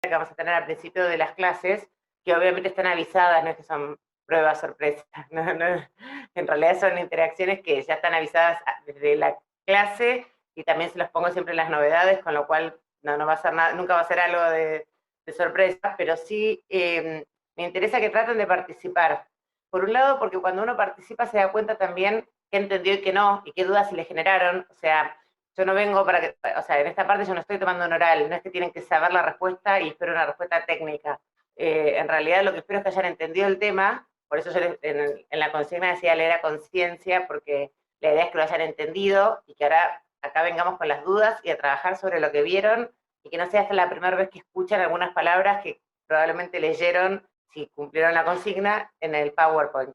que vamos a tener al principio de las clases, que obviamente están avisadas, no es que son pruebas sorpresa, en realidad son interacciones que ya están avisadas desde la clase, y también se los pongo siempre en las novedades, con lo cual no va a ser nada, nunca va a ser algo de sorpresa, pero sí me interesa que traten de participar. Por un lado, porque cuando uno participa se da cuenta también qué entendió y qué no, y qué dudas se le generaron. O sea, yo no vengo para que, o sea, en esta parte yo no estoy tomando un oral, no es que tienen que saber la respuesta y espero una respuesta técnica. En realidad lo que espero es que hayan entendido el tema, por eso yo en la consigna decía leer a conciencia, porque la idea es que lo hayan entendido y que ahora acá vengamos con las dudas y a trabajar sobre lo que vieron, y que no sea hasta la primera vez que escuchan algunas palabras que probablemente leyeron, si cumplieron la consigna, en el PowerPoint.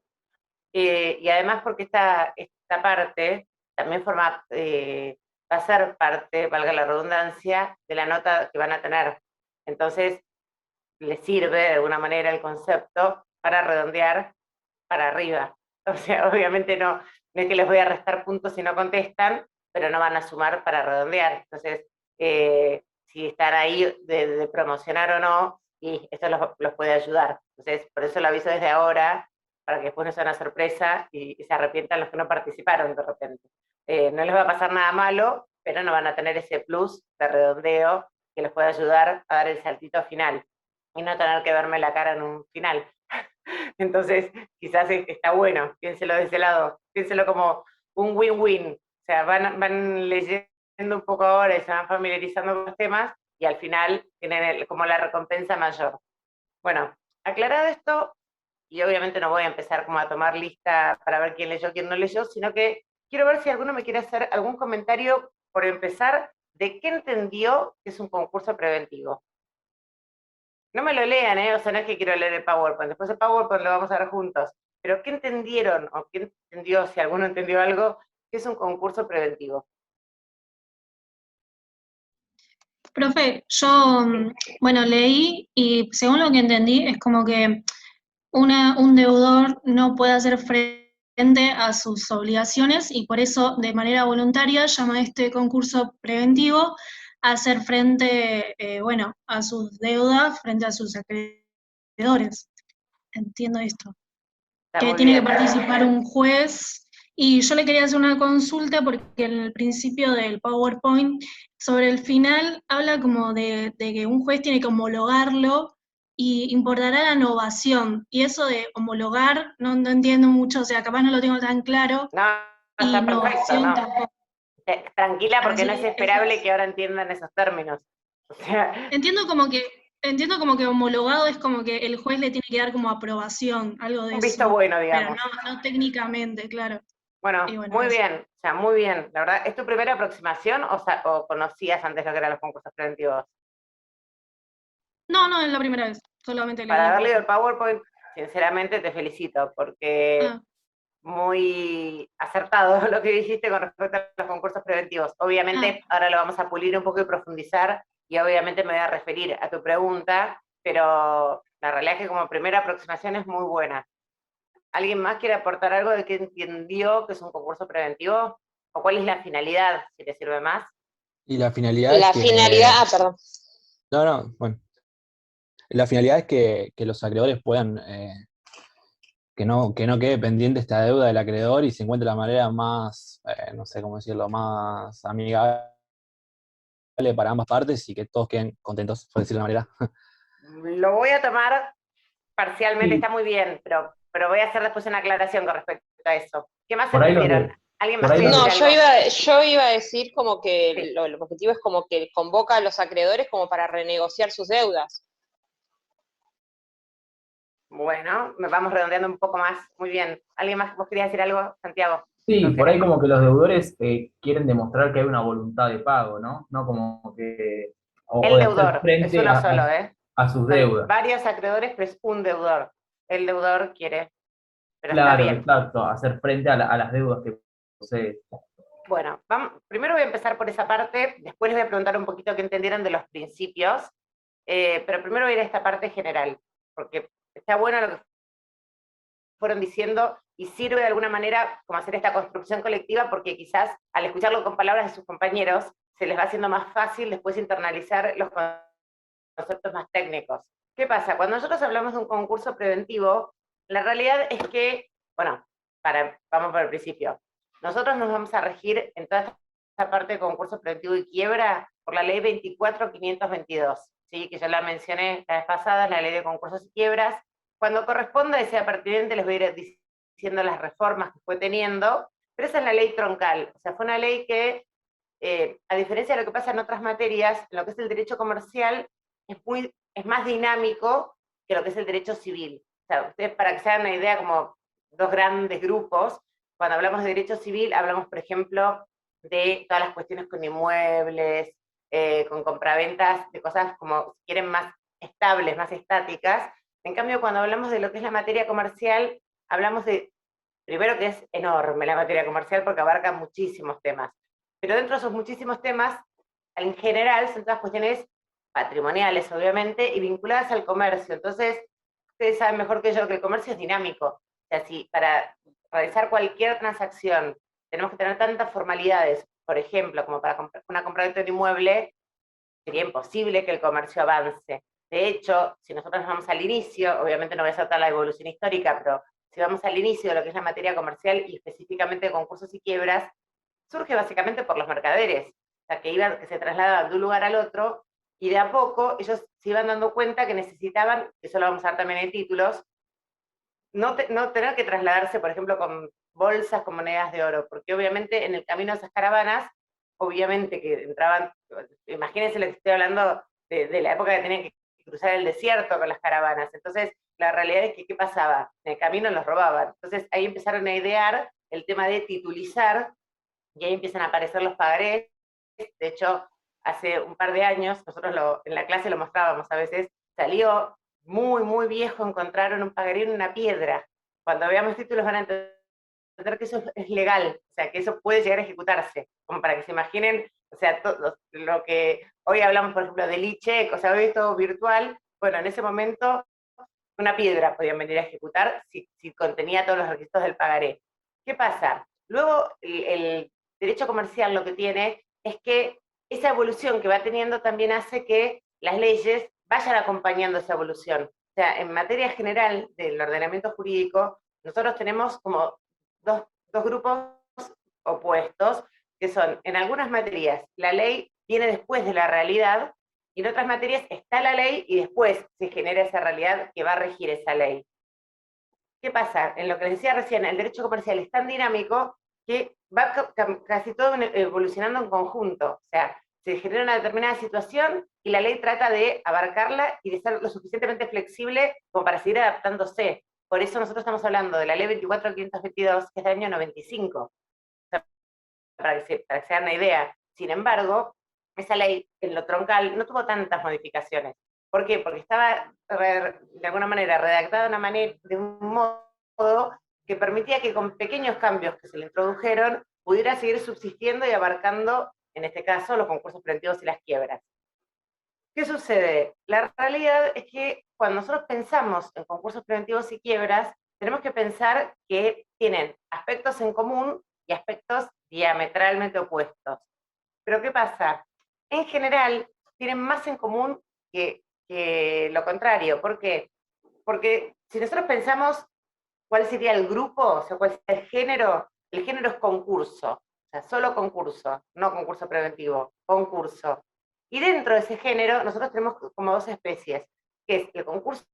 Y además porque esta parte también va a ser parte, valga la redundancia, de la nota que van a tener. Entonces, les sirve de alguna manera el concepto para redondear para arriba. O sea, obviamente no es que les voy a restar puntos si no contestan, pero no van a sumar para redondear. Entonces, si están ahí de promocionar o no, y esto los puede ayudar. Entonces, por eso lo aviso desde ahora, para que después no sea una sorpresa y se arrepientan los que no participaron de repente. No les va a pasar nada malo, pero no van a tener ese plus de redondeo que les puede ayudar a dar el saltito final y no tener que verme la cara en un final. Entonces, quizás está bueno, piénselo de ese lado, piénselo como un win-win. O sea, van leyendo un poco ahora y se van familiarizando con los temas, y al final tienen como la recompensa mayor. Bueno, aclarado esto, y obviamente no voy a empezar como a tomar lista para ver quién leyó, quién no leyó, sino que quiero ver si alguno me quiere hacer algún comentario, por empezar, de qué entendió que es un concurso preventivo. No me lo lean, o sea, no es que quiero leer el PowerPoint, después el PowerPoint lo vamos a ver juntos, pero ¿qué entendieron, o qué entendió, si alguno entendió algo, que es un concurso preventivo? Profe, yo, bueno, leí y según lo que entendí es como que un deudor no puede hacer frente a sus obligaciones y por eso de manera voluntaria llama a este concurso preventivo a hacer frente, bueno, a sus deudas frente a sus acreedores. Entiendo esto. Está Que muy tiene que bien. participar un juez. Y yo le quería hacer una consulta porque en el principio del PowerPoint, sobre el final, habla como de que un juez tiene que homologarlo y importará la innovación. Y eso de homologar, no entiendo mucho, o sea, capaz no lo tengo tan claro, No, y está perfecto, innovación no. tampoco. Tranquila, porque no es Así, eso esperable es. que ahora entiendan esos términos. O sea, Entiendo como que homologado es como que el juez le tiene que dar como aprobación, algo de un visto eso, bueno, pero digamos. no técnicamente, claro. Y Bueno, bueno, muy eso. bien, o sea, muy bien. La verdad, ¿es tu primera aproximación o conocías antes lo que eran los concursos preventivos? No, es la primera vez, solamente leí Para el haber leído el PowerPoint. PowerPoint, sinceramente te felicito, porque Ah, muy acertado lo que dijiste con respecto a los concursos preventivos. ah, Obviamente, ahora lo vamos a pulir un poco y profundizar, y obviamente me voy a referir a tu pregunta, pero la realidad es que como primera aproximación es muy buena. ¿Alguien más quiere aportar algo de qué entendió que es un concurso preventivo? ¿O cuál es la finalidad, si te sirve más? Y la finalidad es La finalidad, que, perdón. no, bueno, la finalidad es que los acreedores puedan, que no quede pendiente esta deuda del acreedor y se encuentre la manera más, no sé cómo decirlo, más amigable para ambas partes y que todos queden contentos, por decirlo de una manera. Lo voy a tomar parcialmente, Sí, está muy bien, pero voy a hacer después una aclaración con respecto a eso. ¿Qué más por ahí entendieron? ¿Alguien por más ahí quiere los decir No, de- algo? yo iba a decir como que Sí. el objetivo es como que convoca a los acreedores como para renegociar sus deudas. Bueno, me vamos redondeando un poco más. Muy bien. ¿Alguien más? ¿Vos querías decir algo, Santiago? sí, por ahí Roxana. como que los deudores quieren demostrar que hay una voluntad de pago, ¿no? No como que, o El de hacer deudor, es frente uno solo, ¿eh? a sus Son deudas. varios acreedores, pero es un deudor. El deudor quiere, pero está Claro, bien. exacto, hacer frente a las deudas que posee. Bueno, primero voy a empezar por esa parte, después les voy a preguntar un poquito qué entendieron de los principios, pero primero voy a ir a esta parte general, porque está bueno lo que fueron diciendo y sirve de alguna manera como hacer esta construcción colectiva, porque quizás al escucharlo con palabras de sus compañeros se les va haciendo más fácil después internalizar los conceptos más técnicos. ¿Qué pasa? Cuando nosotros hablamos de un concurso preventivo, la realidad es que, bueno, vamos por el principio. Nosotros nos vamos a regir en toda esta parte de concurso preventivo y quiebra por la ley 24.522, ¿sí? Que ya la mencioné la vez pasada, la ley de concursos y quiebras. Cuando corresponda y sea pertinente, les voy a ir diciendo las reformas que fue teniendo, pero esa es la ley troncal. O sea, fue una ley que, a diferencia de lo que pasa en otras materias, lo que es el derecho comercial es más dinámico que lo que es el derecho civil. O sea, ustedes, para que se hagan una idea, como dos grandes grupos, cuando hablamos de derecho civil, hablamos, por ejemplo, de todas las cuestiones con inmuebles, con compraventas, de cosas como, si quieren, más estables, más estáticas. En cambio, cuando hablamos de lo que es la materia comercial, hablamos de, primero, que es enorme la materia comercial porque abarca muchísimos temas, pero dentro de esos muchísimos temas, en general, son todas cuestiones patrimoniales, obviamente, y vinculadas al comercio. Entonces, ustedes saben mejor que yo que el comercio es dinámico. O sea, si para realizar cualquier transacción tenemos que tener tantas formalidades, por ejemplo, como para una compraventa de un inmueble, sería imposible que el comercio avance. De hecho, si nosotros nos vamos al inicio, obviamente no voy a saltar la evolución histórica, pero si vamos al inicio de lo que es la materia comercial y específicamente de concursos y quiebras, surge básicamente por los mercaderes, o sea, que se trasladaban de un lugar al otro, y de a poco ellos se iban dando cuenta que necesitaban, eso lo vamos a ver también en títulos, no tener que trasladarse, por ejemplo, con bolsas con monedas de oro, porque obviamente en el camino de esas caravanas, obviamente que entraban, imagínense lo que estoy hablando de la época que tenían que cruzar el desierto con las caravanas. Entonces, la realidad es que, ¿qué pasaba? En el camino los robaban. Entonces, ahí empezaron a idear el tema de titulizar, y ahí empiezan a aparecer los pagarés. De hecho, hace un par de años, nosotros en la clase lo mostrábamos a veces, salió muy, muy viejo, encontraron un pagaré en una piedra. Cuando veamos títulos van a entender que eso es legal, o sea, que eso puede llegar a ejecutarse, como para que se imaginen, o sea, lo que hoy hablamos, por ejemplo, del e-check, o sea, hoy es todo virtual, bueno, en ese momento una piedra podían venir a ejecutar si contenía todos los requisitos del pagaré. ¿Qué pasa? Luego, el derecho comercial lo que tiene es que esa evolución que va teniendo también hace que las leyes vayan acompañando esa evolución. O sea, en materia general del ordenamiento jurídico, nosotros tenemos como dos grupos opuestos, que son, en algunas materias, la ley viene después de la realidad, y en otras materias está la ley y después se genera esa realidad que va a regir esa ley. ¿Qué pasa? En lo que les decía recién, el derecho comercial es tan dinámico que va casi todo evolucionando en conjunto. O sea, se genera una determinada situación y la ley trata de abarcarla y de ser lo suficientemente flexible como para seguir adaptándose. Por eso nosotros estamos hablando de la ley 24.522, que es del año 95. O sea, para que se hagan una idea. Sin embargo, esa ley, en lo troncal, no tuvo tantas modificaciones. ¿Por qué? Porque estaba, de alguna manera, redactada de un modo que permitía que con pequeños cambios que se le introdujeron, pudiera seguir subsistiendo y abarcando, en este caso, los concursos preventivos y las quiebras. ¿Qué sucede? La realidad es que cuando nosotros pensamos en concursos preventivos y quiebras, tenemos que pensar que tienen aspectos en común y aspectos diametralmente opuestos. Pero ¿qué pasa? En general, tienen más en común que lo contrario. ¿Por qué? Porque si nosotros pensamos cuál sería el grupo, o sea, cuál sería el género es concurso, o sea, solo concurso, no concurso preventivo, concurso. Y dentro de ese género, nosotros tenemos como dos especies, que es el concurso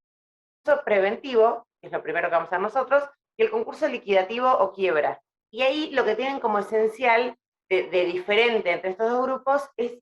preventivo, que es lo primero que vamos a hacer nosotros, y el concurso liquidativo o quiebra. Y ahí lo que tienen como esencial de diferente entre estos dos grupos es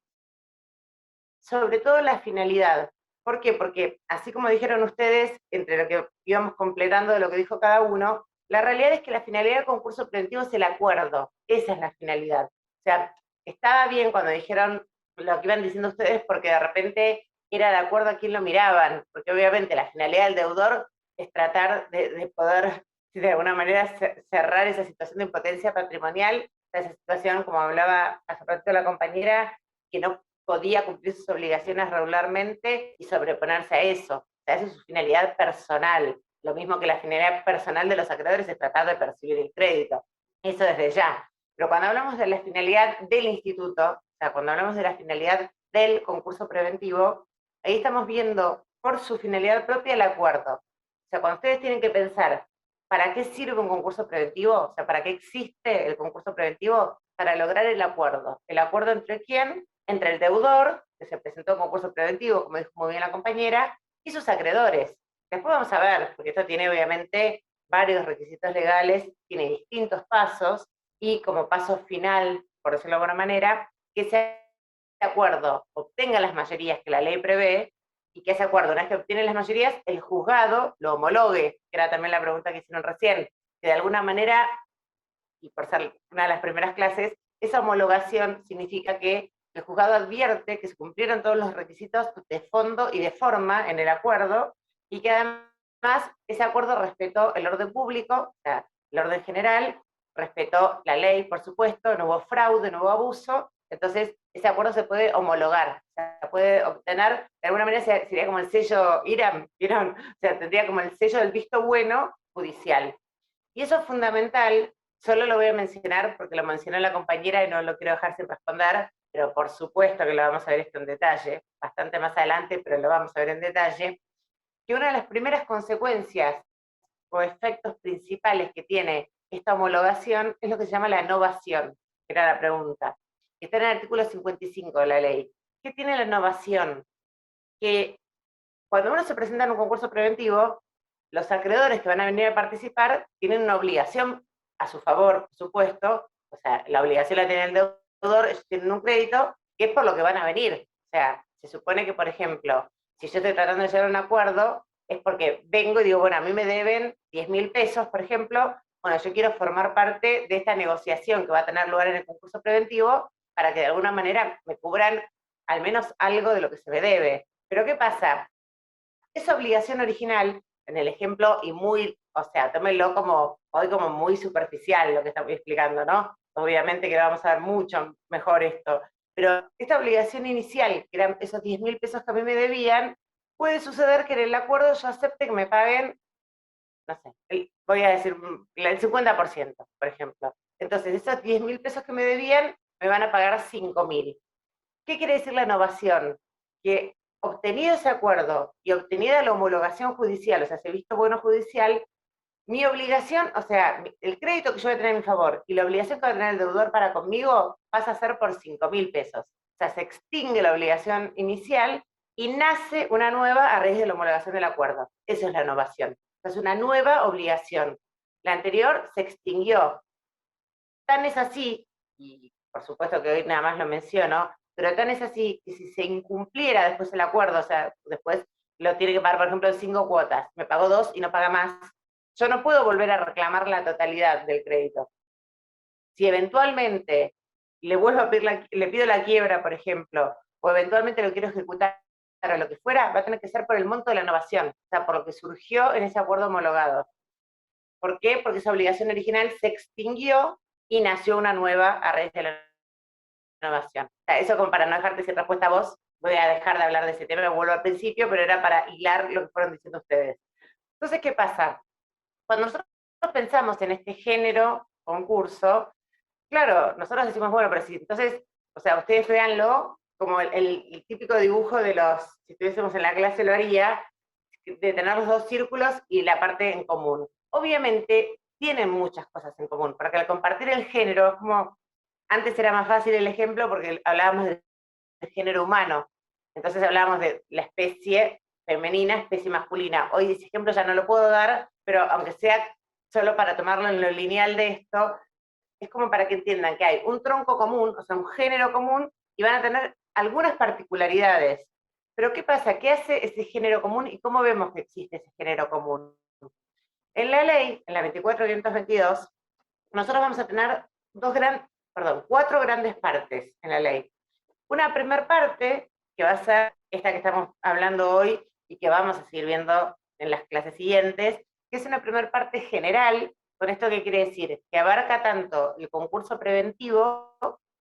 sobre todo la finalidad. ¿Por qué? Porque, así como dijeron ustedes, entre lo que íbamos completando de lo que dijo cada uno, la realidad es que la finalidad del concurso preventivo es el acuerdo. Esa es la finalidad. O sea, estaba bien cuando dijeron lo que iban diciendo ustedes, porque de repente era de acuerdo a quién lo miraban, porque obviamente la finalidad del deudor es tratar de poder, de alguna manera, cerrar esa situación de impotencia patrimonial, esa situación, como hablaba hace rato la compañera, que no podía cumplir sus obligaciones regularmente y sobreponerse a eso. O sea, esa es su finalidad personal. Lo mismo que la finalidad personal de los acreedores es tratar de percibir el crédito. Eso desde ya. Pero cuando hablamos de la finalidad del instituto, o sea, cuando hablamos de la finalidad del concurso preventivo, ahí estamos viendo por su finalidad propia el acuerdo. O sea, cuando ustedes tienen que pensar, ¿para qué sirve un concurso preventivo? O sea, ¿para qué existe el concurso preventivo? Para lograr el acuerdo. ¿El acuerdo entre quién? Entre el deudor, que se presentó en concurso preventivo, como dijo muy bien la compañera, y sus acreedores. Después vamos a ver, porque esto tiene obviamente varios requisitos legales, tiene distintos pasos, y como paso final, por decirlo de alguna manera, que ese acuerdo obtenga las mayorías que la ley prevé, y que ese acuerdo, una vez que obtiene las mayorías, el juzgado lo homologue, que era también la pregunta que hicieron recién, que de alguna manera, y por ser una de las primeras clases, esa homologación significa que el juzgado advierte que se cumplieron todos los requisitos de fondo y de forma en el acuerdo, y que además ese acuerdo respetó el orden público, o sea, el orden general, respetó la ley, por supuesto, no hubo fraude, no hubo abuso, entonces ese acuerdo se puede homologar, o sea, puede obtener, de alguna manera sería como el sello IRAM, ¿vieron? O sea, tendría como el sello del visto bueno judicial. Y eso es fundamental, solo lo voy a mencionar porque lo mencionó la compañera y no lo quiero dejar sin responder, pero por supuesto que lo vamos a ver esto en detalle, bastante más adelante, pero lo vamos a ver en detalle, que una de las primeras consecuencias o efectos principales que tiene esta homologación es lo que se llama la novación, que era la pregunta. Está en el artículo 55 de la ley. ¿Qué tiene la novación? Que cuando uno se presenta en un concurso preventivo, los acreedores que van a venir a participar tienen una obligación a su favor, por supuesto, o sea, la obligación la tiene el deudor, ellos tienen un crédito, que es por lo que van a venir. O sea, se supone que, por ejemplo, si yo estoy tratando de llegar a un acuerdo, es porque vengo y digo, bueno, a mí me deben 10.000 pesos, por ejemplo, bueno, yo quiero formar parte de esta negociación que va a tener lugar en el concurso preventivo para que de alguna manera me cubran al menos algo de lo que se me debe. Pero ¿qué pasa? Esa obligación original, en el ejemplo, y muy, o sea, tómenlo como, hoy como muy superficial lo que estamos explicando, ¿no? Obviamente que vamos a ver mucho mejor esto, pero esta obligación inicial, que eran esos 10.000 pesos que a mí me debían, puede suceder que en el acuerdo yo acepte que me paguen, no sé, voy a decir el 50%, por ejemplo. Entonces, esos 10.000 pesos que me debían, me van a pagar 5.000. ¿Qué quiere decir la novación? Que obtenido ese acuerdo y obtenida la homologación judicial, o sea, ese visto bueno judicial, mi obligación, o sea, el crédito que yo voy a tener a mi favor y la obligación que va a tener el deudor para conmigo pasa a ser por 5.000 pesos. O sea, se extingue la obligación inicial y nace una nueva a raíz de la homologación del acuerdo. Eso es la novación. Es una nueva obligación. La anterior se extinguió. Tan es así, y por supuesto que hoy nada más lo menciono, pero tan es así que si se incumpliera después el acuerdo, o sea, después lo tiene que pagar, por ejemplo, en 5 cuotas, me pagó 2 y no paga más, yo no puedo volver a reclamar la totalidad del crédito. Si eventualmente le vuelvo a pedir le pido la quiebra, por ejemplo, o eventualmente lo quiero ejecutar o lo que fuera, va a tener que ser por el monto de la novación, o sea, por lo que surgió en ese acuerdo homologado. ¿Por qué? Porque esa obligación original se extinguió y nació una nueva a raíz de la innovación. O sea, eso como para no dejarte sin respuesta a vos, voy a dejar de hablar de ese tema, vuelvo al principio, pero era para hilar lo que fueron diciendo ustedes. Entonces, ¿qué pasa? Cuando nosotros pensamos en este género concurso, claro, nosotros decimos, bueno, pero si entonces, o sea, ustedes véanlo como el típico dibujo de los, si estuviésemos en la clase lo haría, de tener los dos círculos y la parte en común. Obviamente tienen muchas cosas en común, porque al compartir el género, como antes era más fácil el ejemplo porque hablábamos del género humano, entonces hablábamos de la especie femenina, especie masculina. Hoy ese ejemplo ya no lo puedo dar, pero aunque sea solo para tomarlo en lo lineal de esto, es como para que entiendan que hay un tronco común, o sea, un género común, y van a tener algunas particularidades. Pero ¿qué pasa? ¿Qué hace ese género común y cómo vemos que existe ese género común? En la ley, en la 24.522, nosotros vamos a tener 4 grandes partes en la ley. Una primera parte, que va a ser esta que estamos hablando hoy y que vamos a seguir viendo en las clases siguientes, que es una primera parte general. ¿Con esto qué quiere decir? Que abarca tanto el concurso preventivo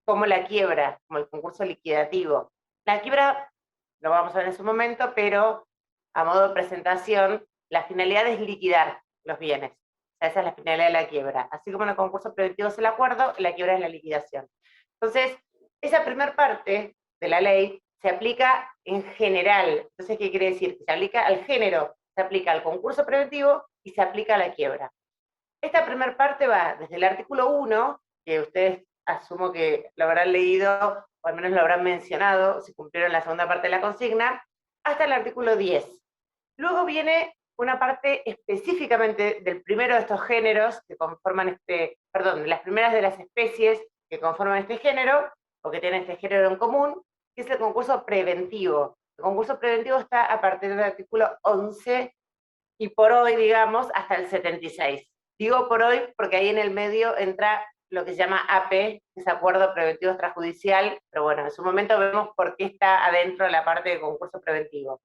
como la quiebra, como el concurso liquidativo. La quiebra lo vamos a ver en su momento, pero a modo de presentación, la finalidad es liquidar los bienes. O sea, esa es la finalidad de la quiebra. Así como en el concurso preventivo es el acuerdo, la quiebra es la liquidación. Entonces, esa primera parte de la ley se aplica en general. Entonces, ¿qué quiere decir? Se aplica al género, se aplica al concurso preventivo y se aplica a la quiebra. Esta primera parte va desde el artículo 1, que ustedes asumo que lo habrán leído, o al menos lo habrán mencionado, si cumplieron la segunda parte de la consigna, hasta el artículo 10. Luego viene una parte específicamente del primero de estos géneros que conforman de las primeras de las especies que conforman este género, o que tienen este género en común, que es el concurso preventivo. El concurso preventivo está a partir del artículo 11 y por hoy, digamos, hasta el 76. Digo por hoy porque ahí en el medio entra lo que se llama AP, que es Acuerdo Preventivo Extrajudicial, pero bueno, en su momento vemos por qué está adentro la parte de concurso preventivo.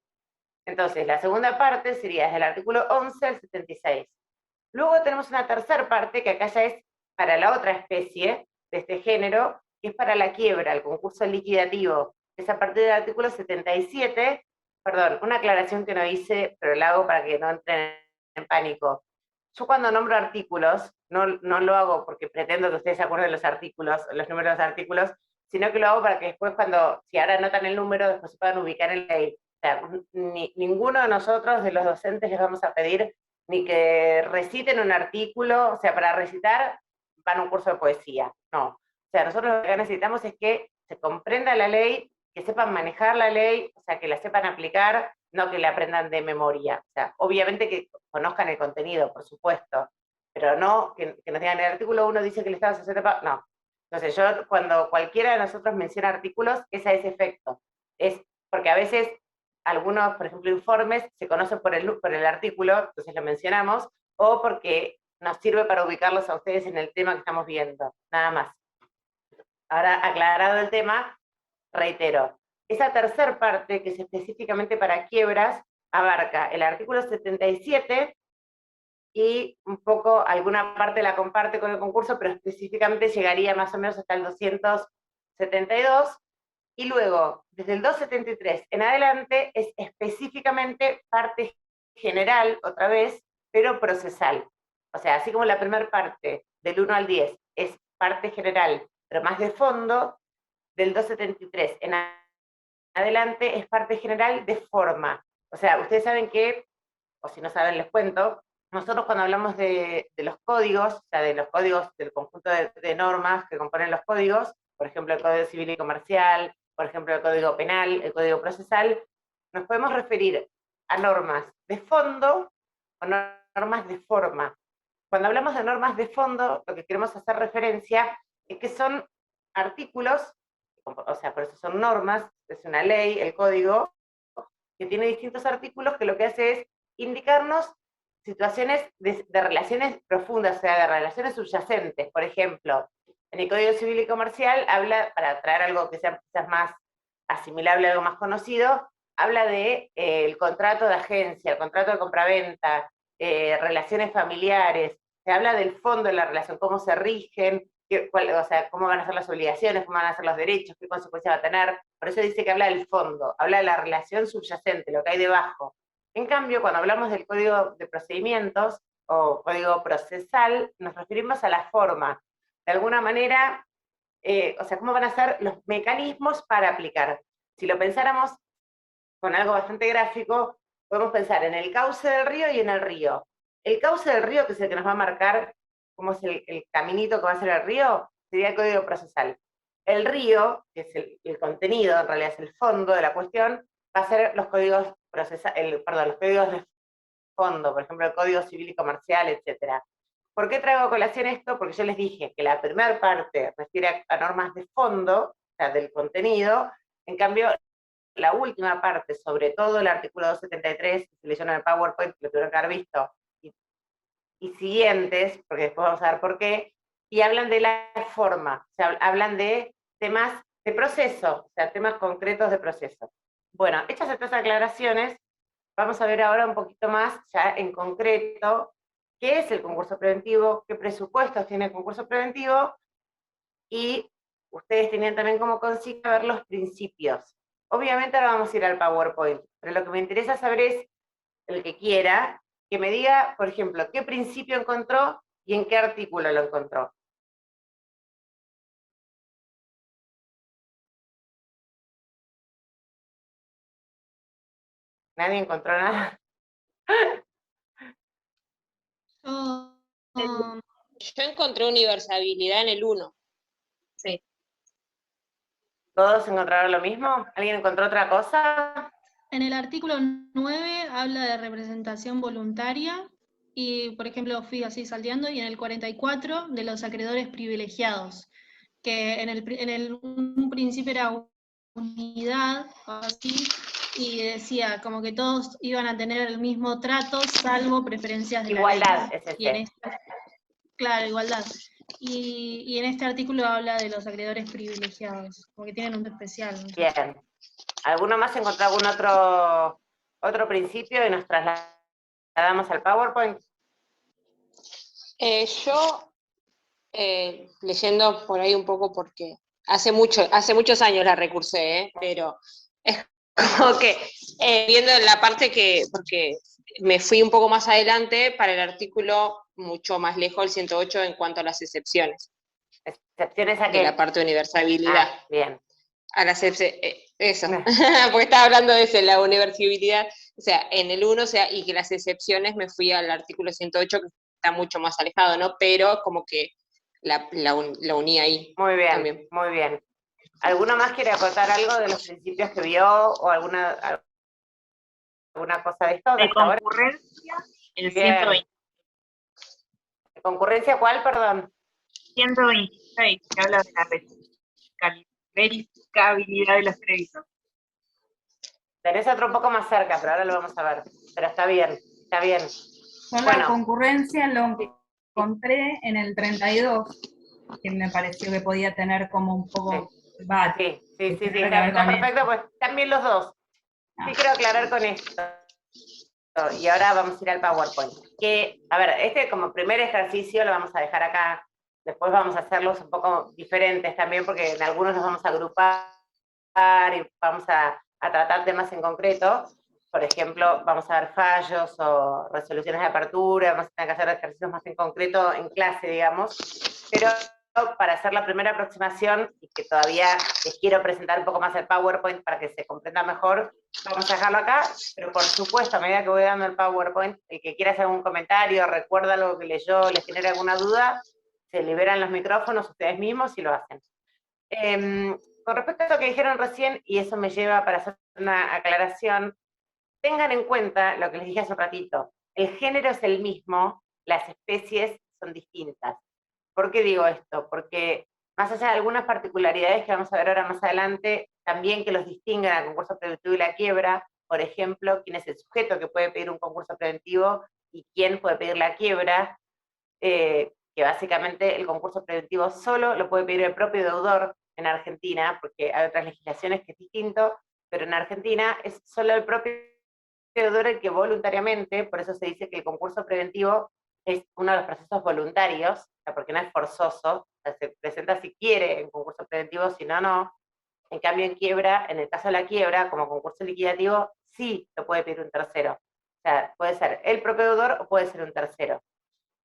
Entonces, la segunda parte sería desde el artículo 11 al 76. Luego tenemos una tercera parte, que acá ya es para la otra especie de este género, que es para la quiebra, el concurso liquidativo, que es a partir del artículo 77, perdón, una aclaración que no hice, pero la hago para que no entren en pánico. Yo cuando nombro artículos, no lo hago porque pretendo que ustedes se acuerden los artículos, los números de los artículos, sino que lo hago para que después si ahora anotan el número, después se puedan ubicar en la ley. O sea, ninguno de nosotros, de los docentes, les vamos a pedir ni que reciten un artículo, o sea, para recitar van a un curso de poesía, no. O sea, nosotros lo que necesitamos es que se comprenda la ley, que sepan manejar la ley, o sea, que la sepan aplicar, no que la aprendan de memoria. O sea, obviamente que conozcan el contenido, por supuesto, pero no que nos digan, el artículo 1 dice que el Estado se no. Entonces yo, cuando cualquiera de nosotros menciona artículos, es a ese efecto. Es porque a veces algunos, por ejemplo, informes se conocen por el artículo, entonces lo mencionamos, o porque nos sirve para ubicarlos a ustedes en el tema que estamos viendo, nada más. Ahora, aclarado el tema, reitero, esa tercera parte, que es específicamente para quiebras, abarca el artículo 77, y un poco, alguna parte la comparte con el concurso, pero específicamente llegaría más o menos hasta el 272, y luego, desde el 273 en adelante, es específicamente parte general, otra vez, pero procesal. O sea, así como la primera parte, del 1 al 10, es parte general, pero más de fondo, del 273 en adelante es parte general de forma. O sea, ustedes saben que, o si no saben les cuento, nosotros cuando hablamos de los códigos, o sea, de los códigos del conjunto de normas que componen los códigos, por ejemplo, el Código Civil y Comercial, por ejemplo, el Código Penal, el Código Procesal, nos podemos referir a normas de fondo o normas de forma. Cuando hablamos de normas de fondo, lo que queremos hacer referencia es que son artículos, o sea, por eso son normas, es una ley, el código, que tiene distintos artículos que lo que hace es indicarnos situaciones de relaciones profundas, o sea, de relaciones subyacentes. Por ejemplo, en el Código Civil y Comercial habla, para traer algo que sea quizás más asimilable, algo más conocido, habla de el contrato de agencia, el contrato de compraventa, relaciones familiares, se habla del fondo de la relación, cómo se rigen, o sea, cómo van a ser las obligaciones, cómo van a ser los derechos, qué consecuencias va a tener. Por eso dice que habla del fondo, habla de la relación subyacente, lo que hay debajo. En cambio, cuando hablamos del código de procedimientos o código procesal, nos referimos a la forma. De alguna manera, o sea, cómo van a ser los mecanismos para aplicar. Si lo pensáramos con algo bastante gráfico, podemos pensar en el cauce del río y en el río. El cauce del río, que es el que nos va a marcar cómo es el caminito que va a ser el río, sería el código procesal. El río, que es el contenido, en realidad es el fondo de la cuestión, va a ser los códigos los códigos de fondo, por ejemplo, el Código Civil y Comercial, etc. ¿Por qué traigo a colación esto? Porque yo les dije que la primera parte refiere a normas de fondo, o sea, del contenido, en cambio, la última parte, sobre todo el artículo 273, que se leyó en el PowerPoint, que lo tuvieron que haber visto, y siguientes, porque después vamos a ver por qué, y hablan de la forma, o sea, hablan de temas de proceso, o sea, temas concretos de proceso. Bueno, hechas estas aclaraciones, vamos a ver ahora un poquito más, ya en concreto, qué es el concurso preventivo, qué presupuestos tiene el concurso preventivo, y ustedes tenían también como consigna ver los principios. Obviamente ahora vamos a ir al PowerPoint, pero lo que me interesa saber es, el que quiera, que me diga, por ejemplo, qué principio encontró y en qué artículo lo encontró. ¿Nadie encontró nada? Yo, Yo encontré universabilidad en el 1. Sí. ¿Todos encontraron lo mismo? ¿Alguien encontró otra cosa? en el artículo 9 habla de representación voluntaria y, por ejemplo, fui así salteando, y en el 44 de los acreedores privilegiados, que un principio era unidad o así, y decía como que todos iban a tener el mismo trato salvo preferencias de Igualdad, la es ley. Y en ese. claro, igualdad. Y en este artículo habla de los acreedores privilegiados, porque tienen un especial. ¿No? Bien. ¿Alguno más encontró algún otro principio y nos trasladamos al PowerPoint? Yo, leyendo por ahí un poco, porque hace muchos años la recursé, pero es como que viendo la parte porque me fui un poco más adelante para el artículo mucho más lejos, el 108, en cuanto a las excepciones. ¿Excepciones a De qué? la parte de universabilidad. Ah, bien. A las eso, porque estaba hablando de eso, la universabilidad, o sea, en el 1, o sea, y que las excepciones me fui al artículo 108, que está mucho más alejado, ¿no? Pero como que la uní ahí Muy bien, también. muy bien. ¿Alguno más quiere acotar algo de los principios que vio o alguna cosa de esto? De Hasta ahora? concurrencia, el Bien. 120. ¿Concurrencia cuál, perdón? 126, que habla de la verificabilidad de los créditos. Tenés otro un poco más cerca, pero ahora lo vamos a ver. Pero está bien, está bien. Yo la Bueno. concurrencia lo encontré en el 32, que me pareció que podía tener como un poco... Sí, está perfecto, pues también los dos. Sí quiero aclarar con esto. Y ahora vamos a ir al PowerPoint. Que, a ver, como primer ejercicio lo vamos a dejar acá. Después vamos a hacerlos un poco diferentes también, porque en algunos nos vamos a agrupar y vamos a tratar temas en concreto. Por ejemplo, vamos a ver fallos o resoluciones de apertura, vamos a tener que hacer ejercicios más en concreto en clase, digamos. Pero para hacer la primera aproximación, y que todavía les quiero presentar un poco más el PowerPoint para que se comprenda mejor, vamos a dejarlo acá, pero por supuesto, a medida que voy dando el PowerPoint, el que quiera hacer algún comentario, recuerda algo que leyó, les genera alguna duda, se liberan los micrófonos ustedes mismos y lo hacen. Con respecto a lo que dijeron recién, y eso me lleva para hacer una aclaración, tengan en cuenta lo que les dije hace un ratito, el género es el mismo, las especies son distintas. ¿Por qué digo esto? Porque más allá de algunas particularidades que vamos a ver ahora más adelante, también que los distinguen al concurso preventivo y la quiebra, por ejemplo, quién es el sujeto que puede pedir un concurso preventivo y quién puede pedir la quiebra, que básicamente el concurso preventivo solo lo puede pedir el propio deudor en Argentina, porque hay otras legislaciones que es distinto, pero en Argentina es solo el propio deudor el que voluntariamente, por eso se dice que el concurso preventivo es uno de los procesos voluntarios, o sea, porque no es forzoso, o sea, se presenta si quiere en concurso preventivo, si no, no. En cambio, en quiebra, en el caso de la quiebra, como concurso liquidativo, sí lo puede pedir un tercero. O sea, puede ser el propio deudor o puede ser un tercero.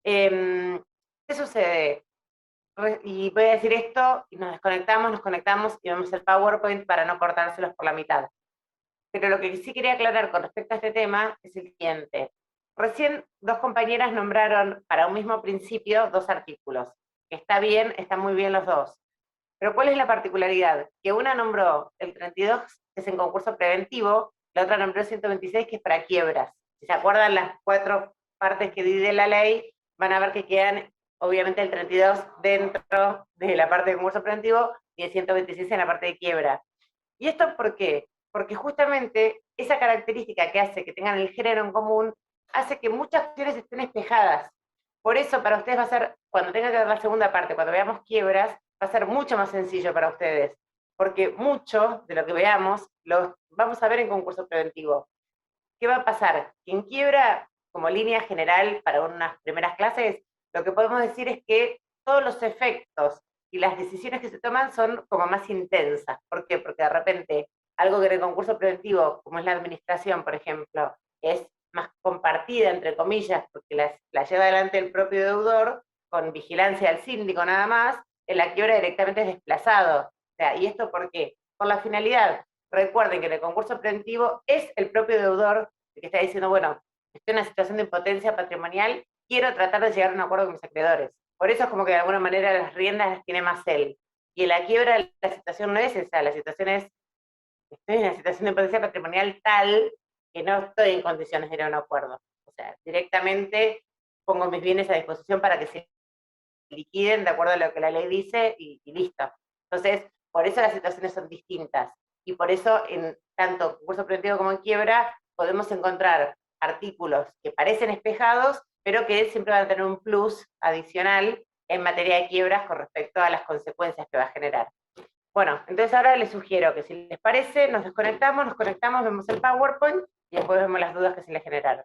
¿Qué sucede? Y voy a decir esto, y nos conectamos y vemos el PowerPoint para no cortárselos por la mitad. Pero lo que sí quería aclarar con respecto a este tema es el siguiente. Recién dos compañeras nombraron para un mismo principio dos artículos. Está bien, están muy bien los dos. Pero ¿cuál es la particularidad? Que una nombró el 32, que es en concurso preventivo, la otra nombró el 126, que es para quiebras. Si se acuerdan las 4 partes que divide la ley, van a ver que quedan, obviamente, el 32 dentro de la parte de concurso preventivo y el 126 en la parte de quiebra. ¿Y esto por qué? Porque justamente esa característica que hace que tengan el género en común, hace que muchas acciones estén espejadas. Por eso para ustedes va a ser, cuando tengan que ver la segunda parte, cuando veamos quiebras, va a ser mucho más sencillo para ustedes, porque mucho de lo que veamos lo vamos a ver en concurso preventivo. ¿Qué va a pasar? Que en quiebra, como línea general para unas primeras clases, lo que podemos decir es que todos los efectos y las decisiones que se toman son como más intensas. ¿Por qué? Porque de repente algo que en el concurso preventivo, como es la administración, por ejemplo, es más compartida, entre comillas, porque la lleva adelante el propio deudor, con vigilancia del síndico nada más, en la quiebra directamente es desplazado. O sea, ¿y esto por qué? Por la finalidad recuerden que en el concurso preventivo es el propio deudor el que está diciendo, bueno, estoy en una situación de impotencia patrimonial, quiero tratar de llegar a un acuerdo con mis acreedores. Por eso es como que de alguna manera las riendas las tiene más él. Y en la quiebra la situación no es esa, la situación es, estoy en una situación de impotencia patrimonial tal que no estoy en condiciones de ir a un acuerdo. O sea, directamente pongo mis bienes a disposición para que se liquiden de acuerdo a lo que la ley dice y listo. Entonces, por eso las situaciones son distintas. Y por eso, en tanto concurso preventivo como en quiebra, podemos encontrar artículos que parecen espejados, pero que siempre van a tener un plus adicional en materia de quiebras con respecto a las consecuencias que va a generar. Bueno, entonces ahora les sugiero que si les parece, nos conectamos, vemos el PowerPoint y después vemos las dudas que se les generaron.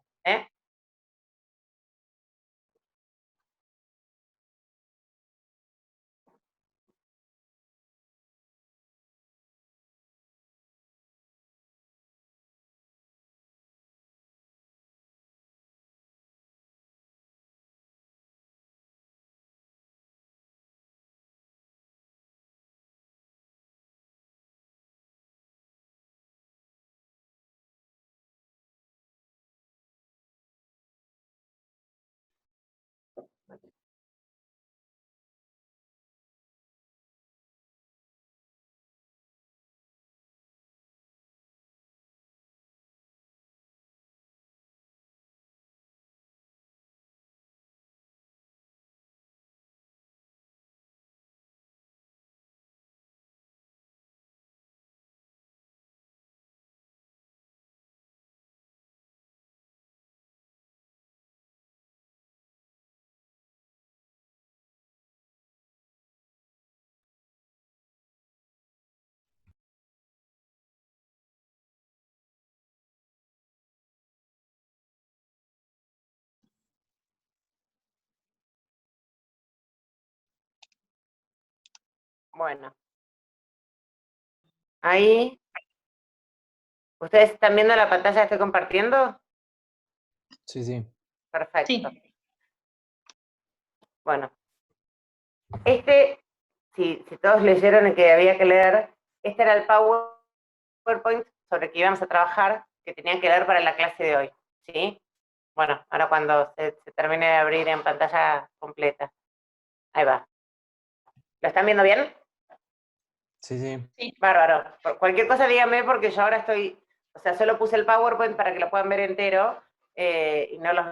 Bueno, ahí, ¿ustedes están viendo la pantalla que estoy compartiendo? Sí, sí. Perfecto. Sí. Bueno, si todos leyeron el que había que leer, este era el PowerPoint sobre el que íbamos a trabajar, que tenían que leer para la clase de hoy, ¿sí? Bueno, ahora cuando se termine de abrir en pantalla completa. Ahí va. ¿Lo están viendo bien? Sí, sí. Bárbaro. Cualquier cosa díganme porque yo ahora estoy, o sea, solo puse el PowerPoint para que lo puedan ver entero y no los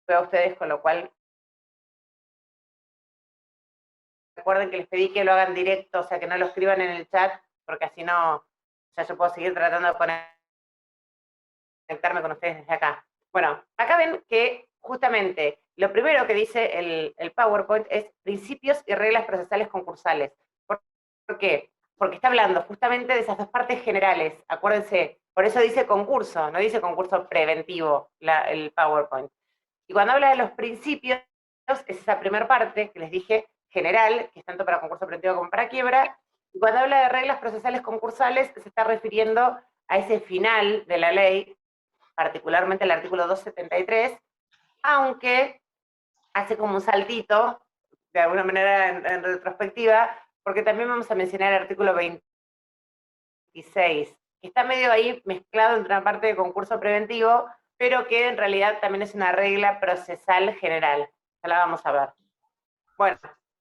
veo a ustedes, con lo cual recuerden que les pedí que lo hagan directo, o sea, que no lo escriban en el chat, porque así no, o sea, yo puedo seguir tratando de conectarme con ustedes desde acá. Bueno, acá ven que justamente lo primero que dice el PowerPoint es principios y reglas procesales concursales. ¿Por qué? Porque está hablando justamente de esas dos partes generales, acuérdense, por eso dice concurso, no dice concurso preventivo el PowerPoint. Y cuando habla de los principios, es esa primera parte que les dije, general, que es tanto para concurso preventivo como para quiebra, y cuando habla de reglas procesales concursales, se está refiriendo a ese final de la ley, particularmente el artículo 273, aunque hace como un saltito, de alguna manera en retrospectiva, porque también vamos a mencionar el artículo 26, que está medio ahí mezclado entre una parte de concurso preventivo, pero que en realidad también es una regla procesal general. Ya la vamos a ver. Bueno,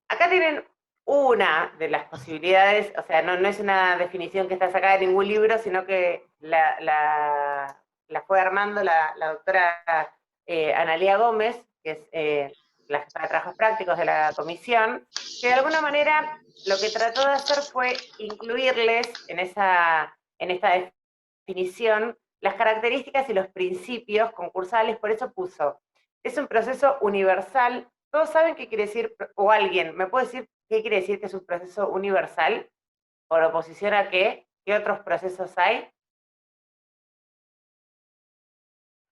acá tienen una de las posibilidades, o sea, no es una definición que está sacada de ningún libro, sino que la fue armando la doctora Analía Gómez, que es la jefa de trabajos prácticos de la comisión, que de alguna manera lo que trató de hacer fue incluirles en esta definición las características y los principios concursales, por eso puso, es un proceso universal. ¿Todos saben qué quiere decir, o alguien me puede decir qué quiere decir que es un proceso universal? ¿Por oposición a qué? ¿Qué otros procesos hay?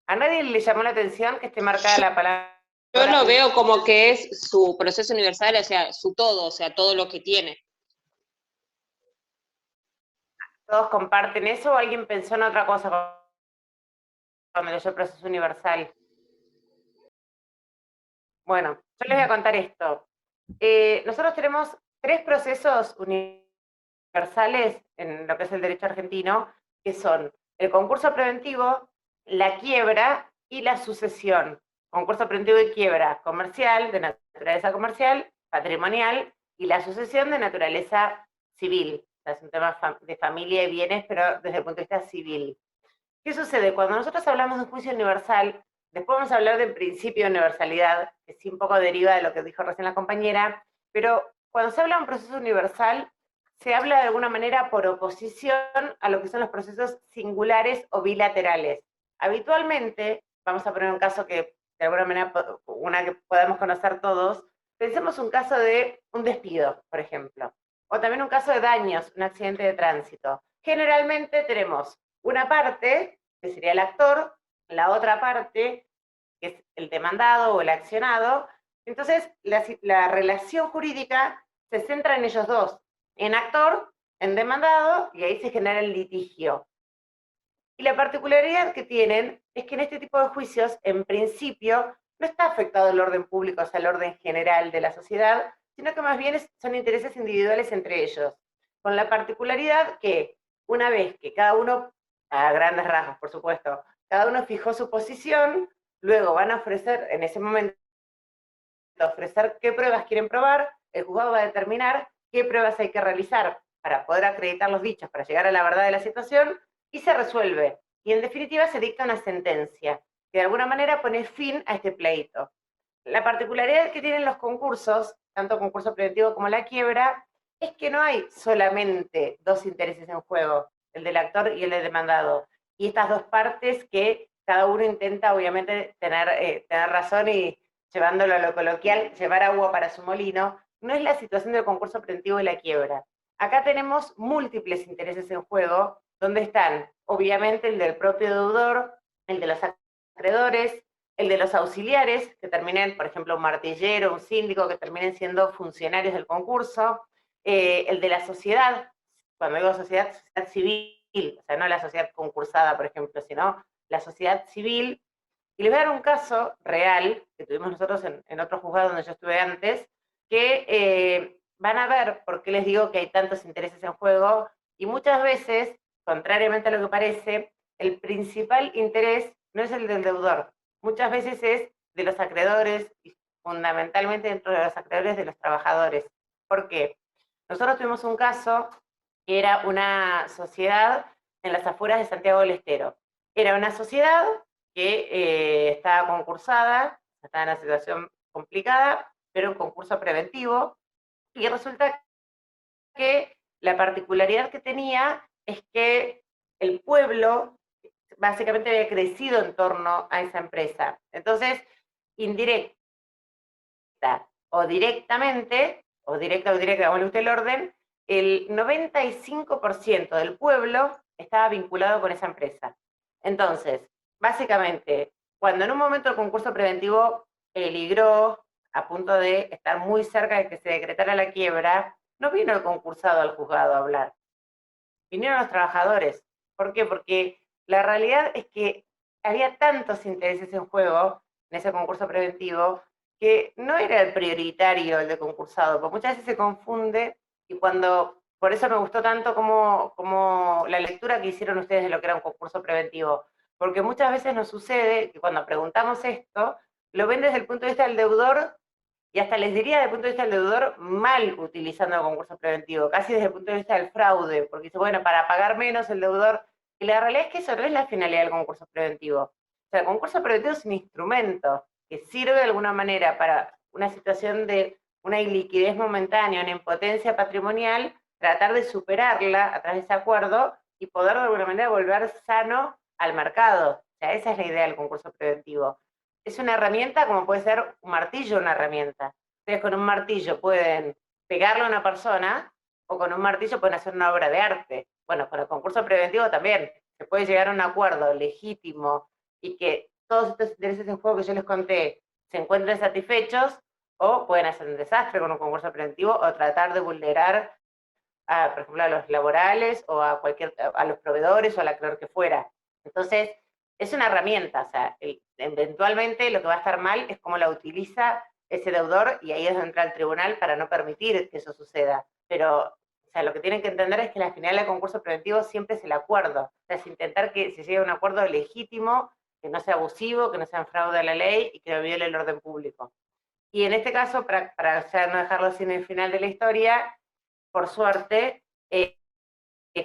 ¿A nadie le llamó la atención que esté marcada la palabra? Yo lo veo como que es su proceso universal, o sea, su todo, o sea, todo lo que tiene. ¿Todos comparten eso o alguien pensó en otra cosa cuando leyó el proceso universal? Bueno, yo les voy a contar esto. Nosotros tenemos 3 procesos universales en lo que es el derecho argentino, que son el concurso preventivo, la quiebra y la sucesión. Concurso preventivo y quiebra comercial, de naturaleza comercial, patrimonial, y la sucesión de naturaleza civil. O sea, es un tema de familia y bienes, pero desde el punto de vista civil. ¿Qué sucede? Cuando nosotros hablamos de un juicio universal, después vamos a hablar del principio de universalidad, que sí un poco deriva de lo que dijo recién la compañera, pero cuando se habla de un proceso universal, se habla de alguna manera por oposición a lo que son los procesos singulares o bilaterales. Habitualmente, vamos a poner un caso que de alguna manera, una que podamos conocer todos, pensemos un caso de un despido, por ejemplo, o también un caso de daños, un accidente de tránsito. Generalmente tenemos una parte, que sería el actor, la otra parte, que es el demandado o el accionado. Entonces, la relación jurídica se centra en ellos dos, en actor, en demandado, y ahí se genera el litigio. Y la particularidad que tienen es que en este tipo de juicios, en principio, no está afectado el orden público, o sea, el orden general de la sociedad, sino que más bien son intereses individuales entre ellos. Con la particularidad que una vez que cada uno, a grandes rasgos, por supuesto, cada uno fijó su posición, luego van a ofrecer, en ese momento, ofrecer qué pruebas quieren probar, el juzgado va a determinar qué pruebas hay que realizar para poder acreditar los dichos, para llegar a la verdad de la situación, y se resuelve. Y en definitiva se dicta una sentencia, que de alguna manera pone fin a este pleito. La particularidad que tienen los concursos, tanto concurso preventivo como la quiebra, es que no hay solamente dos intereses en juego, el del actor y el del demandado. Y estas dos partes que cada uno intenta, obviamente, tener razón y, llevándolo a lo coloquial, llevar agua para su molino, no es la situación del concurso preventivo y la quiebra. Acá tenemos múltiples intereses en juego, donde están, obviamente, el del propio deudor, el de los acreedores, el de los auxiliares, que terminen, por ejemplo, un martillero, un síndico, que terminen siendo funcionarios del concurso, el de la sociedad, cuando digo sociedad, sociedad civil, o sea, no la sociedad concursada, por ejemplo, sino la sociedad civil. Y les voy a dar un caso real que tuvimos nosotros en otro juzgado donde yo estuve antes, que van a ver por qué les digo que hay tantos intereses en juego, y muchas veces, contrariamente a lo que parece, el principal interés no es el del deudor, muchas veces es de los acreedores, y fundamentalmente dentro de los acreedores de los trabajadores. ¿Por qué? Nosotros tuvimos un caso que era una sociedad en las afueras de Santiago del Estero. Era una sociedad que estaba concursada, estaba en una situación complicada, pero un concurso preventivo, y resulta que la particularidad que tenía es que el pueblo básicamente había crecido en torno a esa empresa. Entonces, indirecta o directamente, o directa, dámosle usted el orden, el 95% del pueblo estaba vinculado con esa empresa. Entonces, básicamente, cuando en un momento el concurso preventivo peligró a punto de estar muy cerca de que se decretara la quiebra, no vino el concursado al juzgado a hablar, vinieron los trabajadores. ¿Por qué? Porque la realidad es que había tantos intereses en juego en ese concurso preventivo que no era el prioritario el de concursado, porque muchas veces se confunde, y por eso me gustó tanto como la lectura que hicieron ustedes de lo que era un concurso preventivo, porque muchas veces nos sucede que cuando preguntamos esto, lo ven desde el punto de vista del deudor, y hasta les diría desde el punto de vista del deudor, mal utilizando el concurso preventivo, casi desde el punto de vista del fraude, porque dice, bueno, para pagar menos el deudor, y la realidad es que eso no es la finalidad del concurso preventivo. O sea, el concurso preventivo es un instrumento que sirve de alguna manera para una situación de una iliquidez momentánea, una impotencia patrimonial, tratar de superarla a través de ese acuerdo y poder de alguna manera volver sano al mercado. O sea, esa es la idea del concurso preventivo. Es una herramienta como puede ser un martillo, una herramienta. Ustedes con un martillo pueden pegarle a una persona, o con un martillo pueden hacer una obra de arte. Bueno, con el concurso preventivo también se puede llegar a un acuerdo legítimo y que todos estos intereses en juego que yo les conté se encuentren satisfechos, o pueden hacer un desastre con un concurso preventivo o tratar de vulnerar, por ejemplo, a los laborales o a los proveedores o al acreedor que fuera. Entonces, es una herramienta, o sea, eventualmente lo que va a estar mal es cómo la utiliza ese deudor, y ahí es donde entra el tribunal para no permitir que eso suceda. Pero sea, lo que tienen que entender es que la finalidad del concurso preventivo siempre es el acuerdo. O sea, es intentar que se llegue a un acuerdo legítimo, que no sea abusivo, que no sea en fraude a la ley y que no viole el orden público. Y en este caso, para ya no dejarlo sin el final de la historia, por suerte,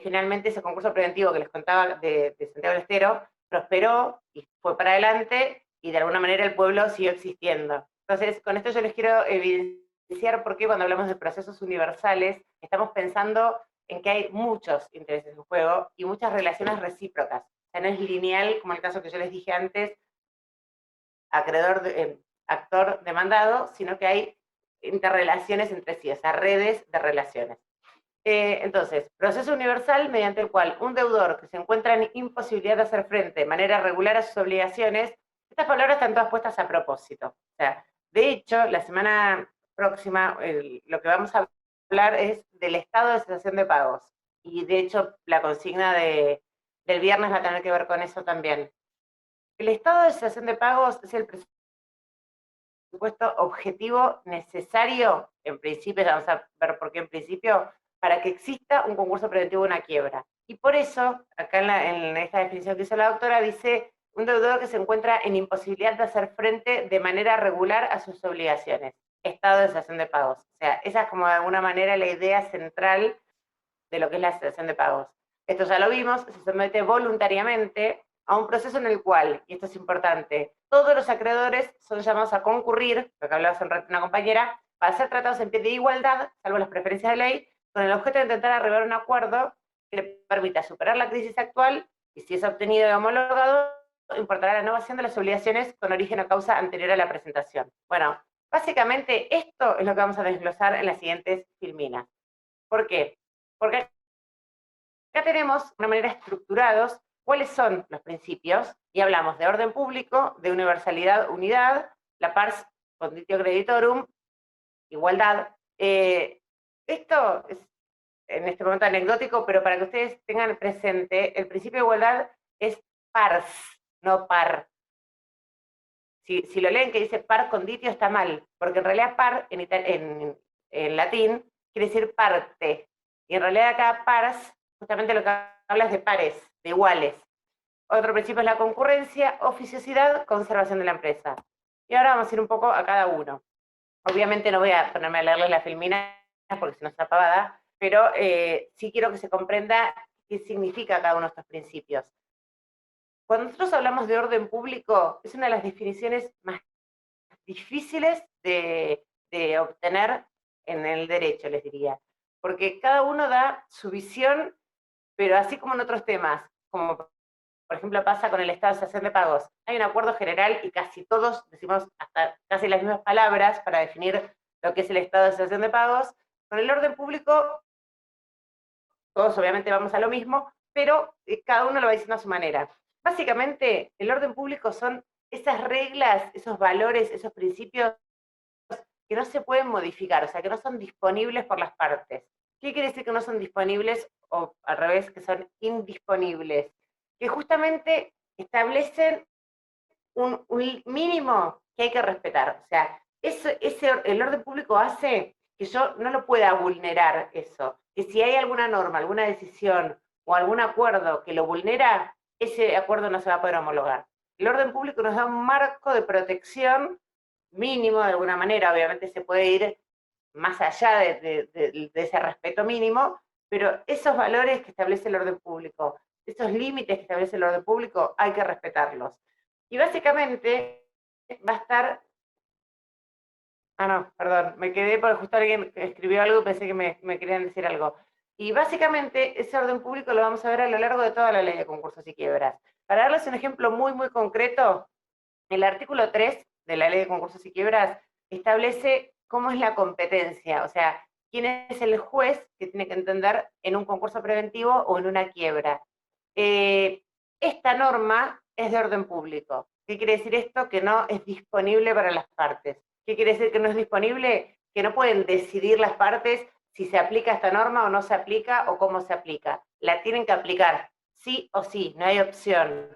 finalmente ese concurso preventivo que les contaba de Santiago del Estero prosperó y fue para adelante, y de alguna manera el pueblo siguió existiendo. Entonces, con esto yo les quiero evidenciar por qué cuando hablamos de procesos universales, estamos pensando en que hay muchos intereses en juego y muchas relaciones recíprocas. O sea, no es lineal, como el caso que yo les dije antes, actor demandado, sino que hay interrelaciones entre sí, o sea, redes de relaciones. Entonces, proceso universal mediante el cual un deudor que se encuentra en imposibilidad de hacer frente de manera regular a sus obligaciones, estas palabras están todas puestas a propósito. O sea, de hecho, la semana próxima lo que vamos a hablar es del estado de cesación de pagos. Y de hecho, la consigna del viernes va a tener que ver con eso también. El estado de cesación de pagos es el presupuesto objetivo necesario, en principio, ya vamos a ver por qué en principio, para que exista un concurso preventivo de una quiebra. Y por eso, acá en esta definición que hizo la doctora, dice un deudor que se encuentra en imposibilidad de hacer frente de manera regular a sus obligaciones. Estado de cesación de pagos. O sea, esa es como de alguna manera la idea central de lo que es la cesación de pagos. Esto ya lo vimos, se somete voluntariamente a un proceso en el cual, y esto es importante, todos los acreedores son llamados a concurrir, lo que hablaba hace un rato una compañera, para ser tratados en pie de igualdad, salvo las preferencias de ley, con el objeto de intentar arribar a un acuerdo que le permita superar la crisis actual, y si es obtenido y homologado, importará la innovación de las obligaciones con origen o causa anterior a la presentación. Bueno, básicamente esto es lo que vamos a desglosar en las siguientes filminas. ¿Por qué? Porque acá tenemos de una manera estructurados cuáles son los principios, y hablamos de orden público, de universalidad, unidad, la pars conditio creditorum, igualdad. Esto es en este momento anecdótico, pero para que ustedes tengan presente, el principio de igualdad es pars, no par. Si lo leen que dice par conditio está mal, porque en realidad par en latín quiere decir parte, y en realidad acá pars justamente lo que habla es de pares, de iguales. Otro principio es la concurrencia, oficiosidad, conservación de la empresa. Y ahora vamos a ir un poco a cada uno. Obviamente no voy a ponerme a leerles la filmina porque si no está pavada, pero sí quiero que se comprenda qué significa cada uno de estos principios. Cuando nosotros hablamos de orden público, es una de las definiciones más difíciles de obtener en el derecho, les diría. Porque cada uno da su visión, pero así como en otros temas, como por ejemplo pasa con el estado de cesación de pagos, hay un acuerdo general y casi todos decimos hasta casi las mismas palabras para definir lo que es el estado de cesación de pagos. Con el orden público, todos obviamente vamos a lo mismo, pero cada uno lo va diciendo a su manera. Básicamente, el orden público son esas reglas, esos valores, esos principios que no se pueden modificar, o sea, que no son disponibles por las partes. ¿Qué quiere decir que no son disponibles? O al revés, que son indisponibles. Que justamente establecen un mínimo que hay que respetar. O sea, el orden público hace que yo no lo pueda vulnerar eso. Que si hay alguna norma, alguna decisión o algún acuerdo que lo vulnera, ese acuerdo no se va a poder homologar. El orden público nos da un marco de protección mínimo de alguna manera, obviamente se puede ir más allá de ese respeto mínimo, pero esos valores que establece el orden público, esos límites que establece el orden público, hay que respetarlos. Y básicamente va a estar... Ah, no, perdón, me quedé porque justo alguien escribió algo y pensé que me querían decir algo. Y básicamente ese orden público lo vamos a ver a lo largo de toda la ley de concursos y quiebras. Para darles un ejemplo muy, muy concreto, el artículo 3 de la ley de concursos y quiebras establece cómo es la competencia, o sea, quién es el juez que tiene que entender en un concurso preventivo o en una quiebra. Esta norma es de orden público. ¿Qué quiere decir esto? Que no es disponible para las partes. ¿Qué quiere decir que no es disponible? Que no pueden decidir las partes si se aplica esta norma o no se aplica o cómo se aplica. La tienen que aplicar, sí o sí, no hay opción.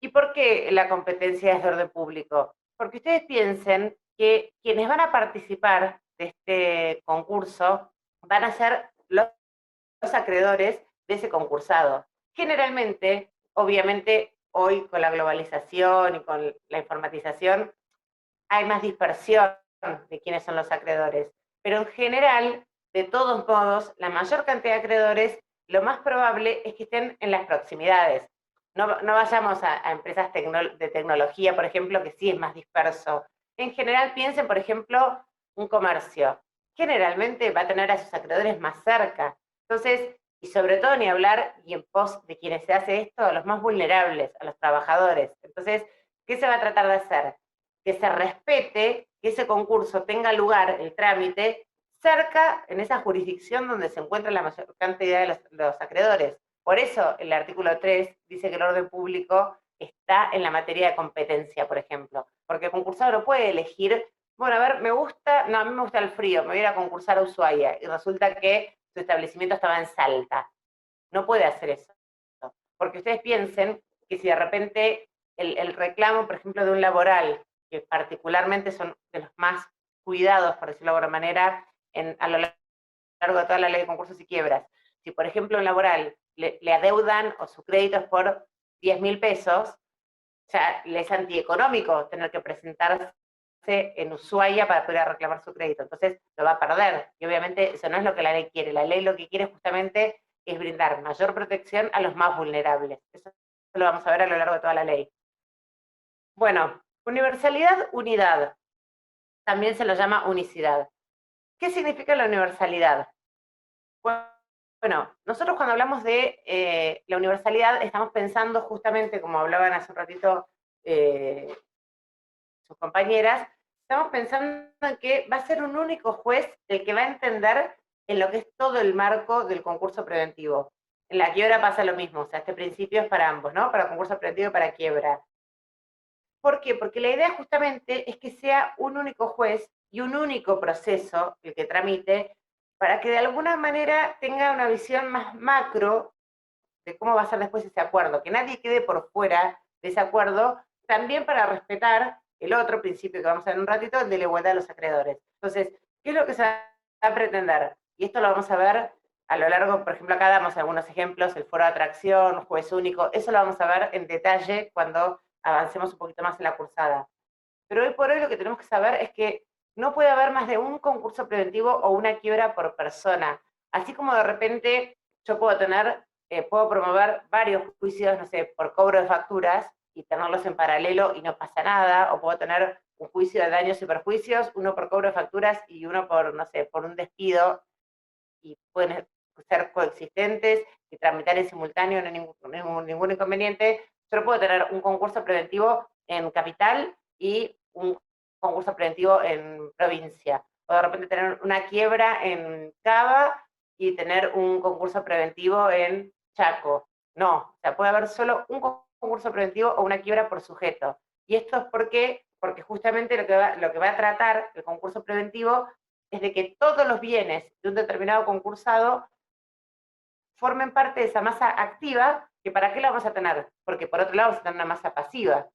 ¿Y por qué la competencia es de orden público? Porque ustedes piensen que quienes van a participar de este concurso van a ser los acreedores de ese concursado. Generalmente, obviamente, hoy con la globalización y con la informatización, hay más dispersión de quiénes son los acreedores. Pero en general, de todos modos, la mayor cantidad de acreedores, lo más probable es que estén en las proximidades. No vayamos a empresas de tecnología, por ejemplo, que sí es más disperso. En general, piensen, por ejemplo, un comercio. Generalmente va a tener a sus acreedores más cerca. Entonces, y sobre todo ni hablar, y en pos de quienes se hace esto, a los más vulnerables, a los trabajadores. Entonces, ¿qué se va a tratar de hacer? Que se respete que ese concurso tenga lugar, el trámite, cerca, en esa jurisdicción donde se encuentra la mayor cantidad de los acreedores. Por eso el artículo 3 dice que el orden público está en la materia de competencia, por ejemplo, porque el concursado no puede elegir, bueno, a ver, a mí me gusta el frío, me voy a ir a concursar a Ushuaia, y resulta que su establecimiento estaba en Salta. No puede hacer eso. Porque ustedes piensen que si de repente el reclamo, por ejemplo, de un laboral, que particularmente son de los más cuidados, por decirlo de alguna manera, a lo largo de toda la ley de concursos y quiebras. Si, por ejemplo, un laboral le adeudan o su crédito es por 10.000 pesos, o sea, le es antieconómico tener que presentarse en Ushuaia para poder reclamar su crédito. Entonces, lo va a perder. Y obviamente eso no es lo que la ley quiere. La ley lo que quiere justamente es brindar mayor protección a los más vulnerables. Eso lo vamos a ver a lo largo de toda la ley. Bueno, universalidad, unidad. También se lo llama unicidad. ¿Qué significa la universalidad? Bueno, nosotros cuando hablamos de la universalidad estamos pensando justamente, como hablaban hace un ratito sus compañeras, estamos pensando en que va a ser un único juez el que va a entender en lo que es todo el marco del concurso preventivo. En la quiebra pasa lo mismo, o sea, este principio es para ambos, ¿no? Para concurso preventivo y para quiebra. ¿Por qué? Porque la idea justamente es que sea un único juez y un único proceso el que tramite, para que de alguna manera tenga una visión más macro de cómo va a ser después ese acuerdo, que nadie quede por fuera de ese acuerdo, también para respetar el otro principio que vamos a ver en un ratito, el de la igualdad de los acreedores. Entonces, ¿qué es lo que se va a pretender? Y esto lo vamos a ver a lo largo, por ejemplo, acá damos algunos ejemplos, el foro de atracción, juez único, eso lo vamos a ver en detalle cuando avancemos un poquito más en la cursada. Pero hoy por hoy lo que tenemos que saber es que no puede haber más de un concurso preventivo o una quiebra por persona. Así como de repente yo puedo promover varios juicios, no sé, por cobro de facturas y tenerlos en paralelo y no pasa nada, o puedo tener un juicio de daños y perjuicios, uno por cobro de facturas y uno por, no sé, por un despido, y pueden ser coexistentes y tramitar en simultáneo, no hay ningún inconveniente. Yo puedo tener un concurso preventivo en capital y un concurso preventivo en provincia. O de repente tener una quiebra en Cava y tener un concurso preventivo en Chaco. No, o sea, puede haber solo un concurso preventivo o una quiebra por sujeto. Y esto es porque justamente lo que va a tratar el concurso preventivo es de que todos los bienes de un determinado concursado formen parte de esa masa activa, que ¿para qué la vamos a tener? Porque por otro lado vamos a tener una masa pasiva.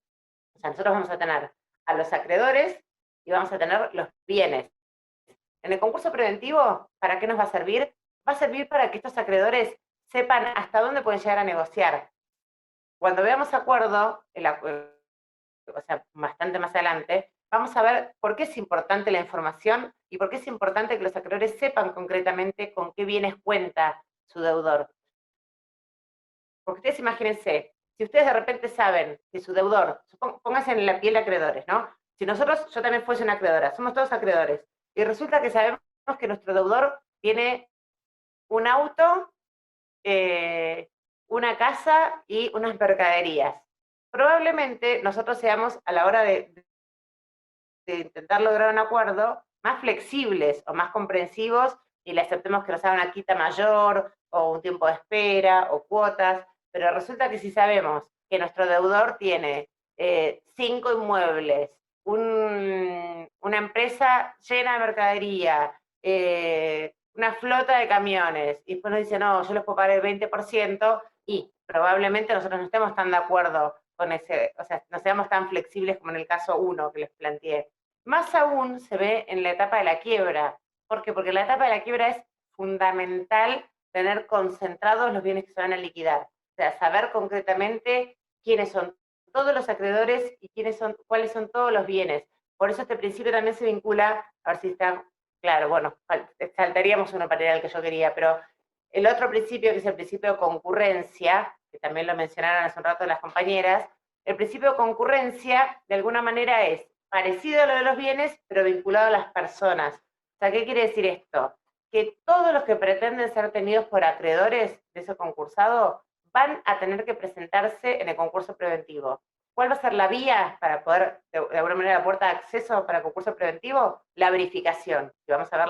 O sea, nosotros vamos a tener a los acreedores y vamos a tener los bienes. En el concurso preventivo, ¿para qué nos va a servir? Va a servir para que estos acreedores sepan hasta dónde pueden llegar a negociar. Cuando veamos acuerdo, o sea, bastante más adelante, vamos a ver por qué es importante la información y por qué es importante que los acreedores sepan concretamente con qué bienes cuenta su deudor. Porque ustedes imagínense, si ustedes de repente saben que su deudor, pónganse en la piel de acreedores, ¿no? Si yo también fuese una acreedora, somos todos acreedores, y resulta que sabemos que nuestro deudor tiene un auto, una casa y unas mercaderías. Probablemente nosotros seamos, a la hora de intentar lograr un acuerdo, más flexibles o más comprensivos y le aceptemos que nos haga una quita mayor o un tiempo de espera o cuotas, pero resulta que si sabemos que nuestro deudor tiene 5 inmuebles, una empresa llena de mercadería, una flota de camiones, y después nos dice, no, yo les puedo pagar el 20%, y probablemente nosotros no estemos tan de acuerdo con ese, o sea, no seamos tan flexibles como en el caso 1 que les planteé. Más aún se ve en la etapa de la quiebra. ¿Por qué? Porque la etapa de la quiebra es fundamental tener concentrados los bienes que se van a liquidar. O sea, saber concretamente quiénes son todos los acreedores y cuáles son todos los bienes. Por eso este principio también se vincula, a ver si está claro, bueno, saltaríamos uno para ir al que yo quería, pero el otro principio, que es el principio de concurrencia, que también lo mencionaron hace un rato las compañeras, el principio de concurrencia, de alguna manera, es parecido a lo de los bienes, pero vinculado a las personas. O sea, ¿qué quiere decir esto? Que todos los que pretenden ser tenidos por acreedores de ese concursado van a tener que presentarse en el concurso preventivo. ¿Cuál va a ser la vía para poder, de alguna manera, la puerta de acceso para el concurso preventivo? La verificación, que vamos a ver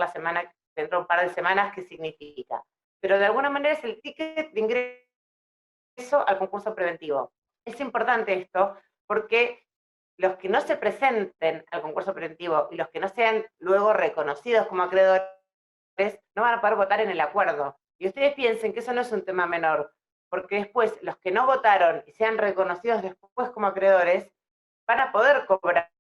dentro de un par de semanas qué significa. Pero de alguna manera es el ticket de ingreso al concurso preventivo. Es importante esto porque los que no se presenten al concurso preventivo y los que no sean luego reconocidos como acreedores no van a poder votar en el acuerdo. Y ustedes piensen que eso no es un tema menor, porque después los que no votaron y sean reconocidos después como acreedores van a poder cobrar,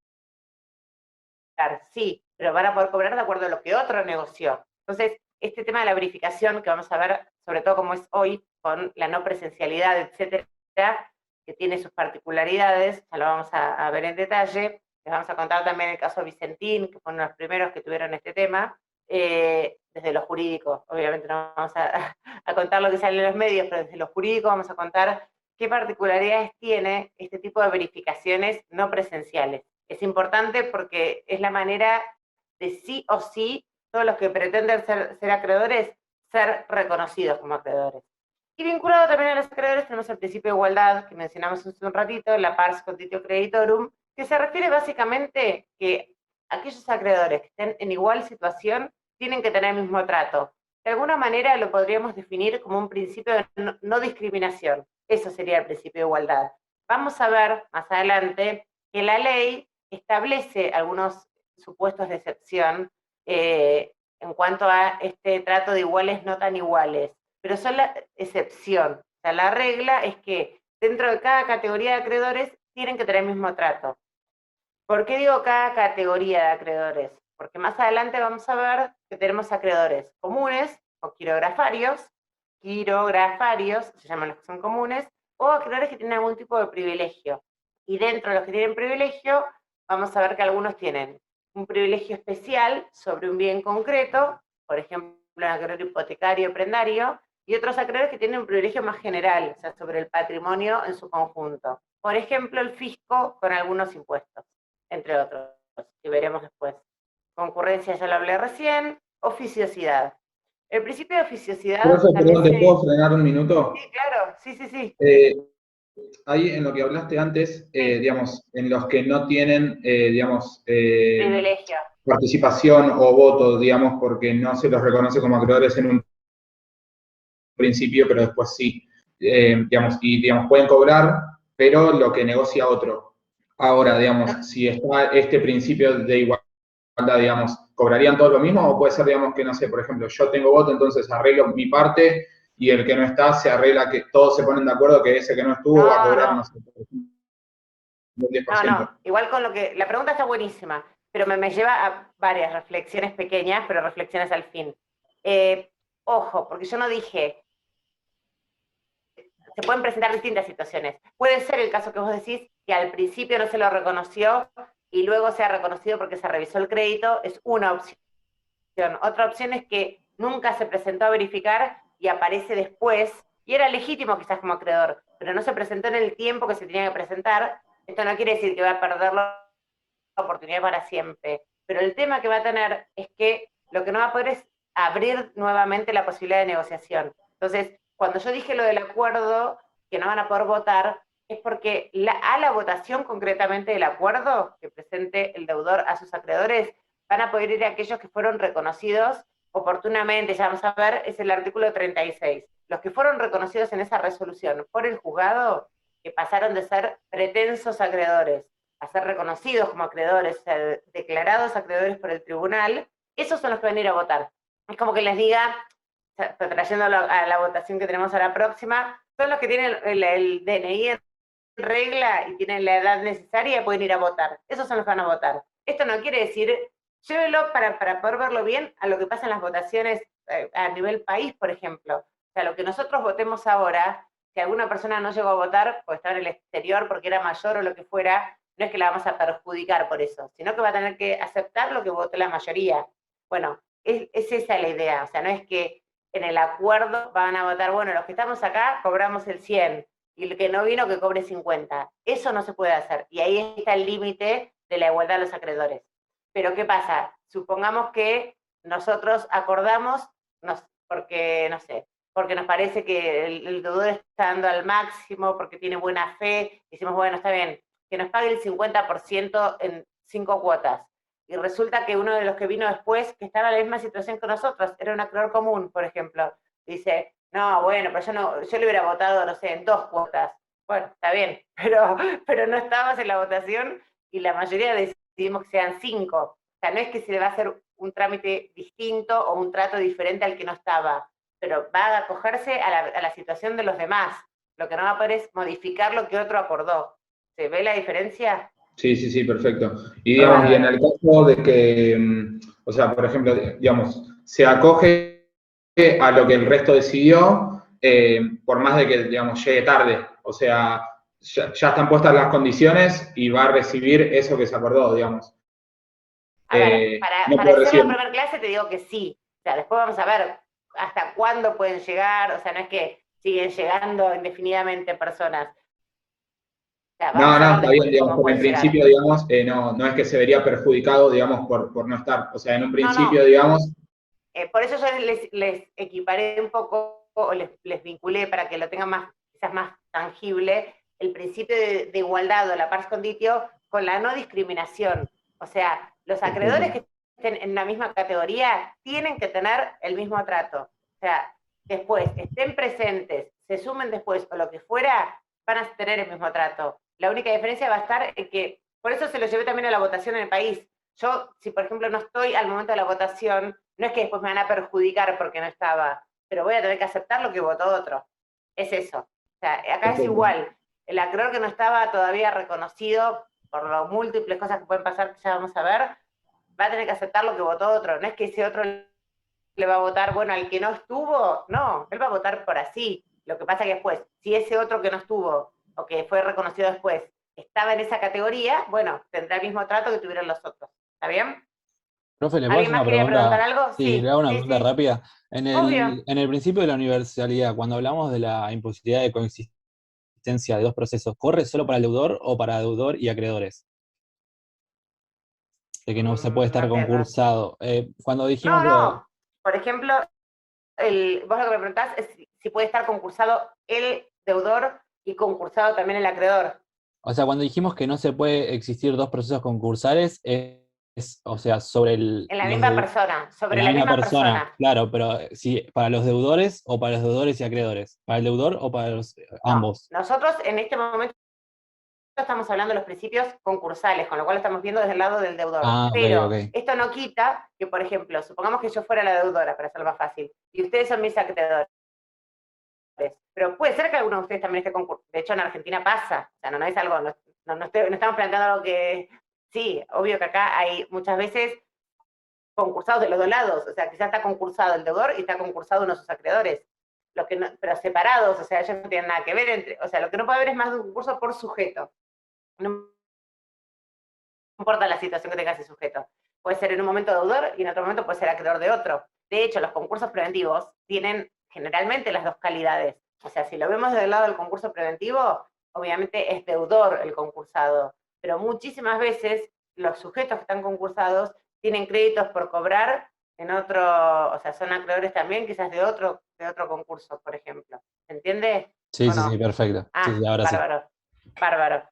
sí, pero van a poder cobrar de acuerdo a lo que otro negoció. Entonces, este tema de la verificación, que vamos a ver, sobre todo como es hoy, con la no presencialidad, etcétera, que tiene sus particularidades, ya lo vamos a ver en detalle. Les vamos a contar también el caso Vicentín, que fue uno de los primeros que tuvieron este tema, desde lo jurídico. Obviamente no vamos a contar lo que sale en los medios, pero desde lo jurídico vamos a contar qué particularidades tiene este tipo de verificaciones no presenciales. Es importante porque es la manera de sí o sí, todos los que pretenden ser acreedores, ser reconocidos como acreedores. Y vinculado también a los acreedores tenemos el principio de igualdad, que mencionamos hace un ratito, la pars conditio creditorum, que se refiere básicamente que aquellos acreedores que estén en igual situación tienen que tener el mismo trato. De alguna manera lo podríamos definir como un principio de no discriminación. Eso sería el principio de igualdad. Vamos a ver más adelante que la ley establece algunos supuestos de excepción en cuanto a este trato de iguales no tan iguales, pero son la excepción. O sea, la regla es que dentro de cada categoría de acreedores tienen que tener el mismo trato. ¿Por qué digo cada categoría de acreedores? Porque más adelante vamos a ver que tenemos acreedores comunes o quirografarios, se llaman los que son comunes, o acreedores que tienen algún tipo de privilegio. Y dentro de los que tienen privilegio, vamos a ver que algunos tienen un privilegio especial sobre un bien concreto, por ejemplo, un acreedor hipotecario o prendario, y otros acreedores que tienen un privilegio más general, o sea, sobre el patrimonio en su conjunto. Por ejemplo, el fisco con algunos impuestos, entre otros, que veremos después. Concurrencia, ya lo hablé recién, oficiosidad. El principio de oficiosidad... Perdón, ¿te puedo frenar un minuto? Sí, claro, sí. Ahí en lo que hablaste antes, digamos, en los que no tienen, privilegio, participación o voto, digamos, porque no se los reconoce como acreedores en un principio, pero después sí, pueden cobrar, pero lo que negocia otro. Ahora, digamos, si está este principio de igualdad, digamos, ¿cobrarían todos lo mismo? O puede ser, digamos, que, no sé, por ejemplo, yo tengo voto, entonces arreglo mi parte, y el que no está se arregla, que todos se ponen de acuerdo que ese que no estuvo va a cobrar, no sé, por ejemplo, el 10%. No, igual con lo que... La pregunta está buenísima, pero me lleva a varias reflexiones pequeñas, pero reflexiones al fin. Ojo, porque yo no dije... Se pueden presentar distintas situaciones. Puede ser el caso que vos decís, que al principio no se lo reconoció y luego se ha reconocido porque se revisó el crédito, es una opción. Otra opción es que nunca se presentó a verificar y aparece después, y era legítimo quizás como acreedor, pero no se presentó en el tiempo que se tenía que presentar. Esto no quiere decir que va a perder la oportunidad para siempre, pero el tema que va a tener es que lo que no va a poder es abrir nuevamente la posibilidad de negociación. Entonces, cuando yo dije lo del acuerdo, que no van a poder votar, es porque a la votación concretamente del acuerdo que presente el deudor a sus acreedores, van a poder ir aquellos que fueron reconocidos oportunamente, ya vamos a ver, es el artículo 36. Los que fueron reconocidos en esa resolución por el juzgado, que pasaron de ser pretensos acreedores a ser reconocidos como acreedores, o sea, declarados acreedores por el tribunal, esos son los que van a ir a votar. Es como que les diga, trayéndolo a la votación que tenemos a la próxima, son los que tienen el DNI en regla y tienen la edad necesaria y pueden ir a votar. Esos son los que van a votar. Esto no quiere decir, llévelo para poder verlo bien a lo que pasa en las votaciones a nivel país, por ejemplo. O sea, lo que nosotros votemos ahora, si alguna persona no llegó a votar, porque estaba en el exterior, porque era mayor o lo que fuera, no es que la vamos a perjudicar por eso, sino que va a tener que aceptar lo que votó la mayoría. Bueno, es esa la idea, o sea, no es que en el acuerdo van a votar, bueno, los que estamos acá cobramos el 100, y el que no vino que cobre 50. Eso no se puede hacer, y ahí está el límite de la igualdad de los acreedores. Pero ¿qué pasa? Supongamos que nosotros acordamos, porque, no sé, porque nos parece que el deudor está dando al máximo, porque tiene buena fe, y decimos, bueno, está bien, que nos pague el 50% en 5 cuotas. Y resulta que uno de los que vino después, que estaba en la misma situación que nosotros, era un acreedor común, por ejemplo, dice, no, bueno, pero yo le hubiera votado, no sé, en 2 cuotas. Bueno, está bien, pero no estabas en la votación y la mayoría decidimos que sean 5. O sea, no es que se le va a hacer un trámite distinto o un trato diferente al que no estaba, pero va a acogerse a la situación de los demás. Lo que no va a poder es modificar lo que otro acordó. ¿Se ve la diferencia? Sí, sí, sí, perfecto. Y digamos, y en el caso de que, o sea, por ejemplo, digamos, se acoge a lo que el resto decidió, por más de que, digamos, llegue tarde. O sea, ya están puestas las condiciones y va a recibir eso que se acordó, digamos. A ver, para no hacer puede la recibir. primera clase te digo que sí. O sea, después vamos a ver hasta cuándo pueden llegar. O sea, no es que siguen llegando indefinidamente personas. O sea, vamos No, a ver está bien, después digamos, cómo porque en pueden llegar. principio, digamos, no es que se vería perjudicado, digamos, por no estar. O sea, en un principio, No. digamos. Por eso yo les equiparé un poco, o les vinculé para que lo tengan más, quizás más tangible, el principio de igualdad o la pars conditio con la no discriminación. O sea, los acreedores que estén en la misma categoría tienen que tener el mismo trato. O sea, después, estén presentes, se sumen después o lo que fuera, van a tener el mismo trato. La única diferencia va a estar en que, por eso se lo llevé también a la votación en el país. Yo, si por ejemplo no estoy al momento de la votación, no es que después me van a perjudicar porque no estaba, pero voy a tener que aceptar lo que votó otro. Es eso. O sea, acá es igual. El acreedor que no estaba todavía reconocido por las múltiples cosas que pueden pasar, que ya vamos a ver, va a tener que aceptar lo que votó otro. No es que ese otro le va a votar, bueno, al que no estuvo, no, él va a votar por así. Lo que pasa que después, si ese otro que no estuvo, o que fue reconocido después, estaba en esa categoría, bueno, tendrá el mismo trato que tuvieron los otros. ¿Está bien? Profe, ¿le puedo hacer ¿Alguien más una quería preguntar pregunta? algo? Sí, le hago una Sí, pregunta sí. rápida. Obvio. En el principio de la universalidad, cuando hablamos de la imposibilidad de coexistencia de dos procesos, ¿corre solo para el deudor o para deudor y acreedores? De que no se puede estar concursado. Cuando dijimos No. Por ejemplo, vos lo que me preguntás es si puede estar concursado el deudor y concursado también el acreedor. O sea, cuando dijimos que no se puede existir dos procesos concursales, o sea, sobre En la misma persona, sobre en la la misma misma persona, persona. claro, pero si para los deudores o para los deudores y acreedores, para el deudor o para los ambos. No, nosotros en este momento estamos hablando de los principios concursales, con lo cual estamos viendo desde el lado del deudor. Ah, ok, Pero ok. esto no quita que, por ejemplo, supongamos que yo fuera la deudora, para hacerlo más fácil, y ustedes son mis acreedores. Pero puede ser que alguno de ustedes también esté concursado. De hecho, en Argentina pasa. O sea, no es algo, no estamos planteando algo que... Sí, obvio que acá hay muchas veces concursados de los dos lados. O sea, quizás está concursado el deudor y está concursado uno de sus acreedores. Lo que no, pero separados, o sea, ellos no tienen nada que ver entre... O sea, lo que no puede haber es más de un concurso por sujeto. No importa la situación que tenga ese sujeto. Puede ser en un momento deudor y en otro momento puede ser acreedor de otro. De hecho, los concursos preventivos tienen generalmente las dos calidades. O sea, si lo vemos desde el lado del concurso preventivo, obviamente es deudor el concursado, pero muchísimas veces los sujetos que están concursados tienen créditos por cobrar en otro, o sea, son acreedores también quizás de otro concurso, por ejemplo. ¿Se entiende? Sí, ¿O sí, no? sí, perfecto. Sí, sí, ahora sí. Bárbaro, bárbaro.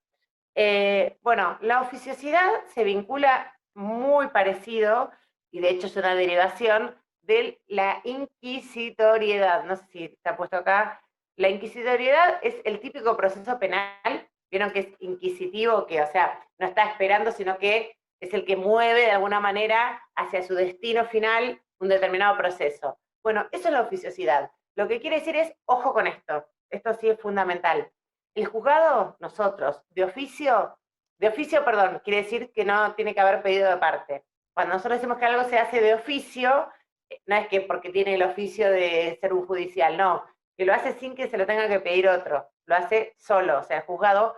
Bueno, la oficiosidad se vincula muy parecido, y de hecho es una derivación de la inquisitoriedad. No sé si está puesto acá. La inquisitoriedad es el típico proceso penal, vieron que es inquisitivo, que, o sea, no está esperando, sino que es el que mueve de alguna manera hacia su destino final un determinado proceso. Bueno, eso es la oficiosidad. Lo que quiere decir es, ojo con esto sí es fundamental. El juzgado, nosotros, de oficio, quiere decir que no tiene que haber pedido de parte. Cuando nosotros decimos que algo se hace de oficio, no es que porque tiene el oficio de ser un judicial, no, que lo hace sin que se lo tenga que pedir otro, lo hace solo, o sea, el juzgado,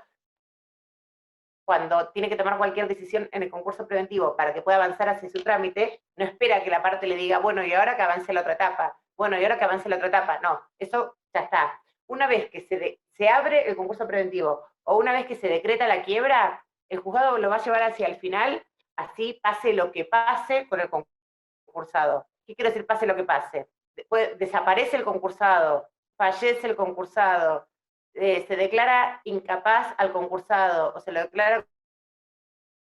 cuando tiene que tomar cualquier decisión en el concurso preventivo para que pueda avanzar hacia su trámite, no espera que la parte le diga, bueno, y ahora que avance la otra etapa, bueno, y ahora que avance la otra etapa, no, eso ya está. Una vez que se abre el concurso preventivo, o una vez que se decreta la quiebra, el juzgado lo va a llevar hacia el final, así pase lo que pase con el concursado. ¿Qué quiero decir pase lo que pase? Después desaparece el concursado, fallece el concursado, se declara incapaz al concursado, o se lo declara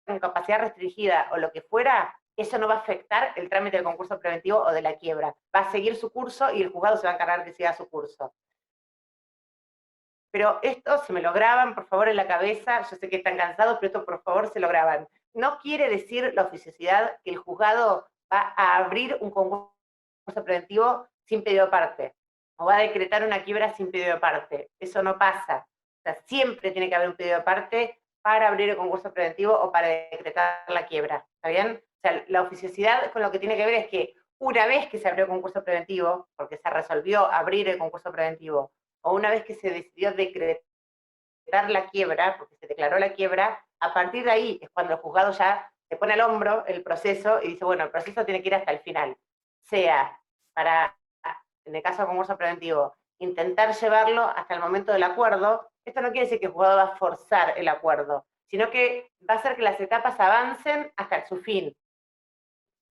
con capacidad restringida, o lo que fuera, eso no va a afectar el trámite del concurso preventivo o de la quiebra. Va a seguir su curso y el juzgado se va a encargar que siga su curso. Pero esto se me lo graban, por favor, en la cabeza. Yo sé que están cansados, pero esto, por favor, se lo graban. No quiere decir la oficiosidad que el juzgado va a abrir un concurso preventivo sin pedido de parte, o va a decretar una quiebra sin pedido de parte. Eso no pasa. O sea, siempre tiene que haber un pedido de parte para abrir el concurso preventivo o para decretar la quiebra. ¿Está bien? O sea, la oficiosidad con lo que tiene que ver es que una vez que se abrió el concurso preventivo, porque se resolvió abrir el concurso preventivo, o una vez que se decidió decretar la quiebra, porque se declaró la quiebra, a partir de ahí es cuando el juzgado ya se pone al hombro el proceso y dice, bueno, el proceso tiene que ir hasta el final. Sea para, en el caso del concurso preventivo, intentar llevarlo hasta el momento del acuerdo. Esto no quiere decir que el juzgado va a forzar el acuerdo, sino que va a hacer que las etapas avancen hasta su fin.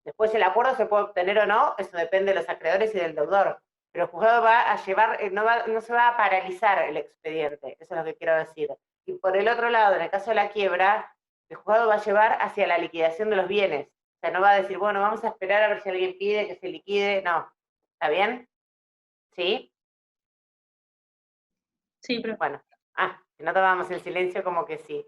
Después el acuerdo se puede obtener o no, eso depende de los acreedores y del deudor. Pero el juzgado va a llevar, no se va a paralizar el expediente, eso es lo que quiero decir. Y por el otro lado, en el caso de la quiebra, el juzgado va a llevar hacia la liquidación de los bienes. O sea, no va a decir, bueno, vamos a esperar a ver si alguien pide que se liquide, no. ¿Está bien? ¿Sí? Sí, pero Bueno, si no tomábamos el silencio, como que sí.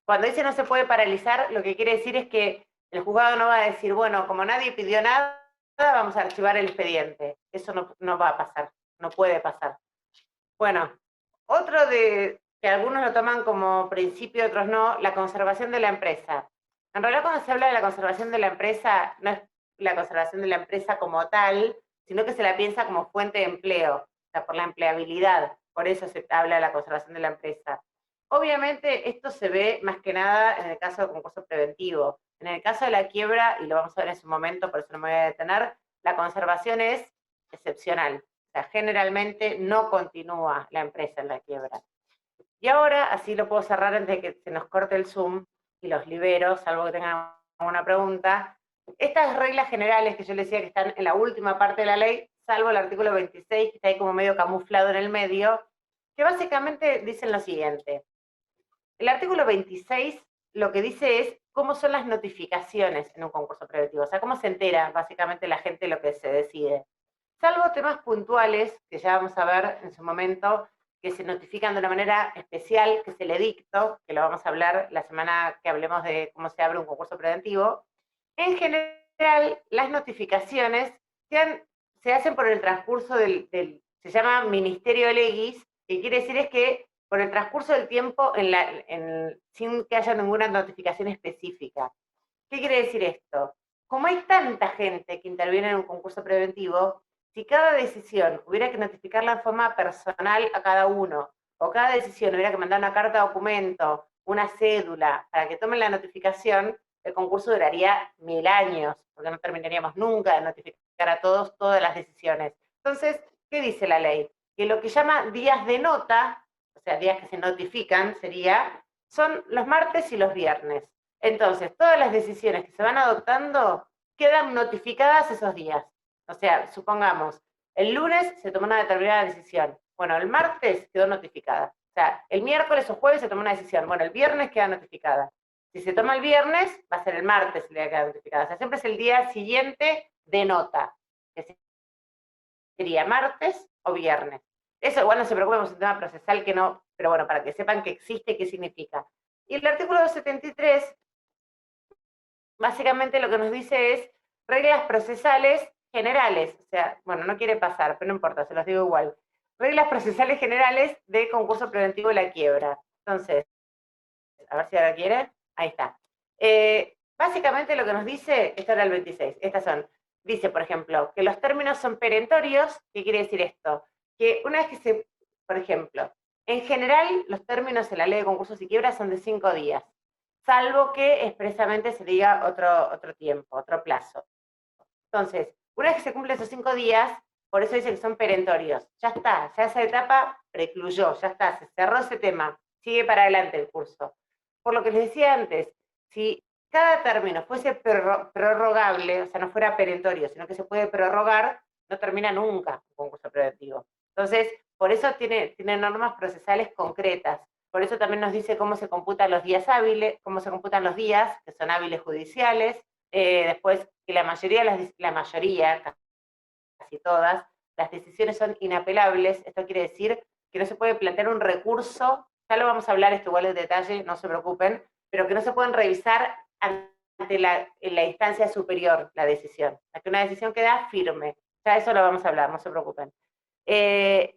Cuando dice no se puede paralizar, lo que quiere decir es que el juzgado no va a decir, bueno, como nadie pidió nada, vamos a archivar el expediente. Eso no va a pasar, no puede pasar. Bueno, otro de que algunos lo toman como principio, otros no, la conservación de la empresa. En realidad, cuando se habla de la conservación de la empresa, no es la conservación de la empresa como tal, sino que se la piensa como fuente de empleo, o sea, por la empleabilidad. Por eso se habla de la conservación de la empresa. Obviamente, esto se ve más que nada en el caso del concurso preventivo. En el caso de la quiebra, y lo vamos a ver en su momento, por eso no me voy a detener, la conservación es excepcional. O sea, generalmente no continúa la empresa en la quiebra. Y ahora, así lo puedo cerrar antes de que se nos corte el Zoom y los libero, salvo que tengan alguna pregunta. Estas reglas generales que yo les decía que están en la última parte de la ley, salvo el artículo 26, que está ahí como medio camuflado en el medio, que básicamente dicen lo siguiente. El artículo 26 lo que dice es cómo son las notificaciones en un concurso preventivo, o sea, cómo se entera básicamente la gente lo que se decide. Salvo temas puntuales, que ya vamos a ver en su momento, que se notifican de una manera especial, que es el edicto, que lo vamos a hablar la semana que hablemos de cómo se abre un concurso preventivo. En general, las notificaciones se hacen por el transcurso se llama Ministerio Legis, que quiere decir es que por el transcurso del tiempo sin que haya ninguna notificación específica. ¿Qué quiere decir esto? Como hay tanta gente que interviene en un concurso preventivo, si cada decisión hubiera que notificarla en forma personal a cada uno, o cada decisión hubiera que mandar una carta de documento, una cédula, para que tomen la notificación, el concurso duraría 1000 años, porque no terminaríamos nunca de notificar a todos todas las decisiones. Entonces, ¿qué dice la ley? Que lo que llama días de nota, o sea, días que se notifican, son los martes y los viernes. Entonces, todas las decisiones que se van adoptando quedan notificadas esos días. O sea, supongamos, el lunes se tomó una determinada decisión. Bueno, el martes quedó notificada. O sea, el miércoles o jueves se tomó una decisión. Bueno, el viernes queda notificada. Si se toma el viernes, va a ser el martes el día que queda notificada. O sea, siempre es el día siguiente de nota, que sería martes o viernes. Eso igual no se preocupen, es un tema procesal que no, pero bueno, para que sepan que existe y qué significa. Y el artículo 273, básicamente lo que nos dice es reglas procesales generales, o sea, bueno, no quiere pasar, pero no importa, se los digo igual. Reglas procesales generales de concurso preventivo de la quiebra. Entonces, a ver si ahora quiere, ahí está. Básicamente lo que nos dice, esto era el 26, estas son dice, por ejemplo, que los términos son perentorios. ¿Qué quiere decir esto? Que una vez que se, por ejemplo, en general los términos en la ley de concursos y quiebras son de 5 días, salvo que expresamente se diga otro tiempo, otro plazo. Entonces, una vez que se cumplen esos 5 días, por eso dice que son perentorios. Ya está, ya esa etapa precluyó, ya está, se cerró ese tema, sigue para adelante el curso. Por lo que les decía antes, si cada término fuese prorrogable, o sea, no fuera perentorio, sino que se puede prorrogar, no termina nunca un concurso preventivo. Entonces, por eso tiene normas procesales concretas. Por eso también nos dice cómo se computan los días hábiles, cómo se computan los días, que son hábiles judiciales. Después, que la mayoría, casi todas, las decisiones son inapelables. Esto quiere decir que no se puede plantear un recurso, ya lo vamos a hablar esto igual en detalle, no se preocupen, pero que no se pueden revisar ante la instancia superior la decisión. O sea, que una decisión queda firme. Ya eso lo vamos a hablar, no se preocupen.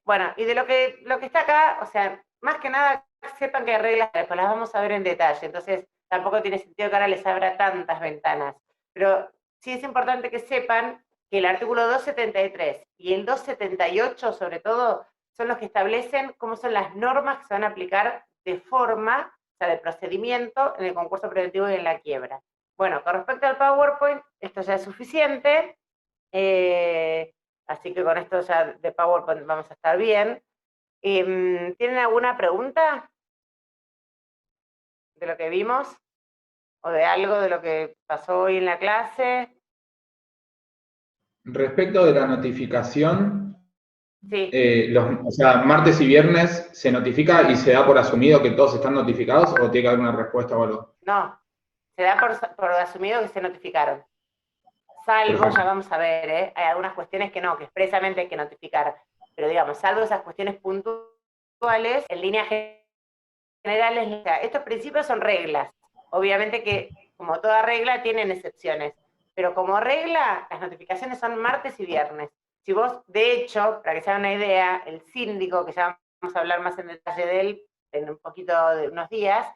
Bueno, y de lo que está acá, o sea, más que nada sepan que hay reglas, pues las vamos a ver en detalle, entonces tampoco tiene sentido que ahora les abra tantas ventanas. Pero sí es importante que sepan que el artículo 273 y el 278, sobre todo, son los que establecen cómo son las normas que se van a aplicar de forma, o sea, de procedimiento en el concurso preventivo y en la quiebra. Bueno, con respecto al PowerPoint, esto ya es suficiente, así que con esto ya de PowerPoint vamos a estar bien. ¿Tienen alguna pregunta de lo que vimos? ¿O de algo de lo que pasó hoy en la clase? Respecto de la notificación, Sí. o sea, martes y viernes se notifica y se da por asumido que todos están notificados o tiene que haber una respuesta o algo. No, se da por asumido que se notificaron. Salvo, Perfecto. ya vamos a ver, hay algunas cuestiones que no, que expresamente hay que notificar. Pero digamos, salvo esas cuestiones puntuales, en líneas generales, o sea, estos principios son reglas. Obviamente que, como toda regla, tienen excepciones. Pero como regla, las notificaciones son martes y viernes. Si vos, de hecho, para que se hagan una idea, el síndico, que ya vamos a hablar más en detalle de él en un poquito de unos días,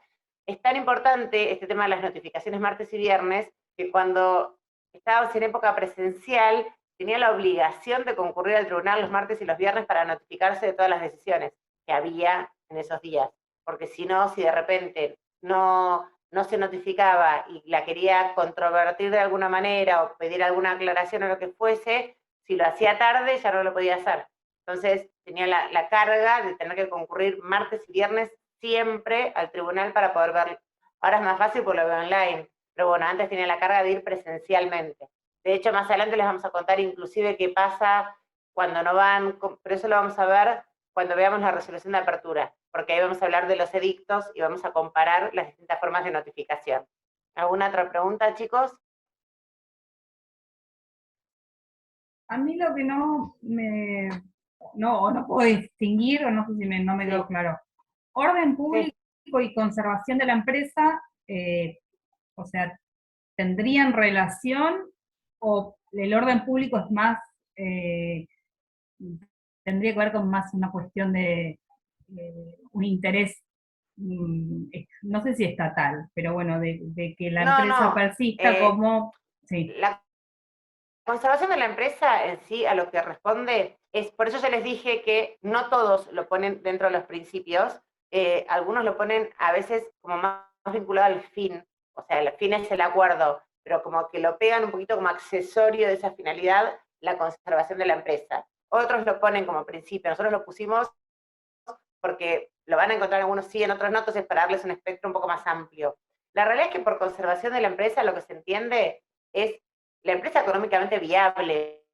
es tan importante este tema de las notificaciones martes y viernes, que cuando estábamos en época presencial, tenía la obligación de concurrir al tribunal los martes y los viernes para notificarse de todas las decisiones que había en esos días. Porque si no, si de repente no se notificaba y la quería controvertir de alguna manera o pedir alguna aclaración o lo que fuese, si lo hacía tarde ya no lo podía hacer. Entonces tenía la carga de tener que concurrir martes y viernes siempre al tribunal para poder verlo. Ahora es más fácil porque lo veo online, pero bueno, antes tenía la carga de ir presencialmente. De hecho, más adelante les vamos a contar inclusive qué pasa cuando no van, pero eso lo vamos a ver cuando veamos la resolución de apertura, porque ahí vamos a hablar de los edictos y vamos a comparar las distintas formas de notificación. ¿Alguna otra pregunta, chicos? A mí lo que no puedo distinguir, o no sé si no me quedó claro. Orden público y conservación de la empresa, o sea, ¿tendrían relación o el orden público es más, tendría que ver con más una cuestión de un interés, no sé si estatal, pero bueno, de que la empresa persista como... Sí. La conservación de la empresa en sí a lo que responde es, por eso ya les dije que no todos lo ponen dentro de los principios, algunos lo ponen a veces como más vinculado al fin, o sea, el fin es el acuerdo, pero como que lo pegan un poquito como accesorio de esa finalidad, la conservación de la empresa. Otros lo ponen como principio, nosotros lo pusimos porque lo van a encontrar algunos sí, en otros no, entonces para darles un espectro un poco más amplio. La realidad es que por conservación de la empresa lo que se entiende es la empresa económicamente viable,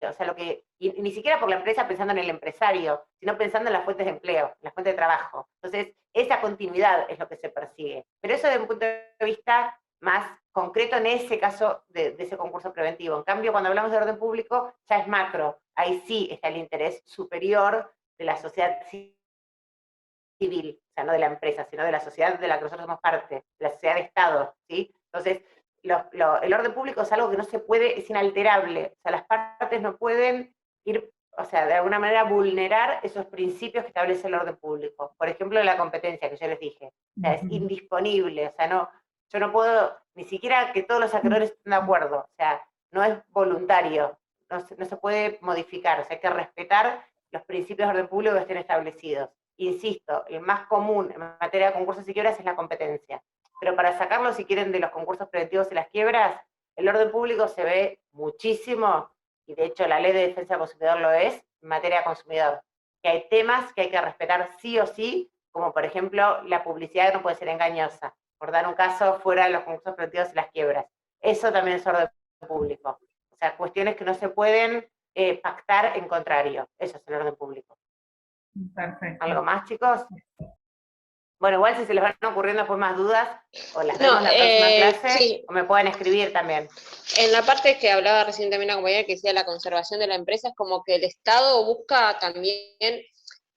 o sea, y ni siquiera por la empresa pensando en el empresario, sino pensando en las fuentes de empleo, en las fuentes de trabajo. Entonces, esa continuidad es lo que se persigue. Pero eso desde un punto de vista más concreto en ese caso de ese concurso preventivo. En cambio, cuando hablamos de orden público, ya es macro. Ahí sí está el interés superior de la sociedad civil, o sea, no de la empresa, sino de la sociedad de la que nosotros somos parte, de la sociedad de Estado, ¿sí? Entonces, el orden público es algo que no se puede, es inalterable, o sea, las partes no pueden ir, o sea, de alguna manera vulnerar esos principios que establece el orden público. Por ejemplo, la competencia, que yo les dije, o sea, es indisponible, o sea, yo no puedo ni siquiera que todos los acreedores estén de acuerdo, o sea, no es voluntario, no se puede modificar, o sea, hay que respetar los principios de orden público que estén establecidos. Insisto, el más común en materia de concursos y quiebras es la competencia, pero para sacarlo, si quieren, de los concursos preventivos y las quiebras, el orden público se ve muchísimo, y de hecho la ley de defensa del consumidor lo es, en materia de consumidor, que hay temas que hay que respetar sí o sí, como por ejemplo la publicidad que no puede ser engañosa, por dar un caso fuera de los concursos preventivos y las quiebras. Eso también es orden público. O sea, cuestiones que no se pueden pactar en contrario. Eso es el orden público. Perfecto. ¿Algo más, chicos? Bueno, igual si se les van ocurriendo después más dudas, o las vemos la próxima clase, sí. o me pueden escribir también. En la parte que hablaba recién también la compañera que decía la conservación de la empresa, es como que el Estado busca también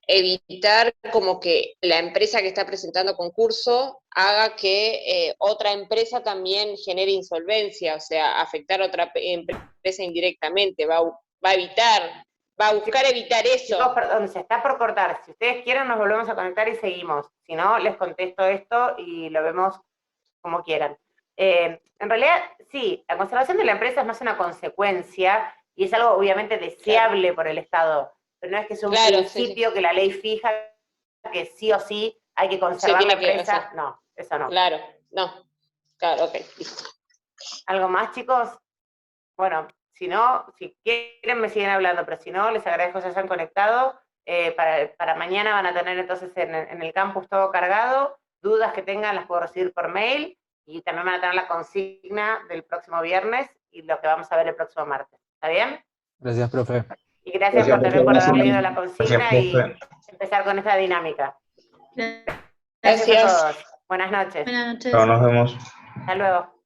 evitar como que la empresa que está presentando concurso haga que otra empresa también genere insolvencia, o sea, afectar a otra empresa indirectamente, va a buscar evitar eso. Chicos, perdón, se está por cortar. Si ustedes quieren, nos volvemos a conectar y seguimos. Si no, les contesto esto y lo vemos como quieran. En realidad, sí, la conservación de la empresa es más una consecuencia y es algo obviamente deseable por el Estado, pero no es que es un principio que la ley fija que sí o sí hay que conservar la empresa. No, eso no. Claro, no. Claro, ok, listo. ¿Algo más, chicos? Bueno, si no, si quieren me siguen hablando, pero si no, les agradezco que se hayan conectado. Para mañana van a tener entonces en el campus todo cargado. Dudas que tengan las puedo recibir por mail y también van a tener la consigna del próximo viernes y lo que vamos a ver el próximo martes. ¿Está bien? Gracias, profe. Y gracias también por haber leído la consigna y empezar con esta dinámica. Gracias a todos. Buenas noches. Buenas noches. Chao, nos vemos. Hasta luego.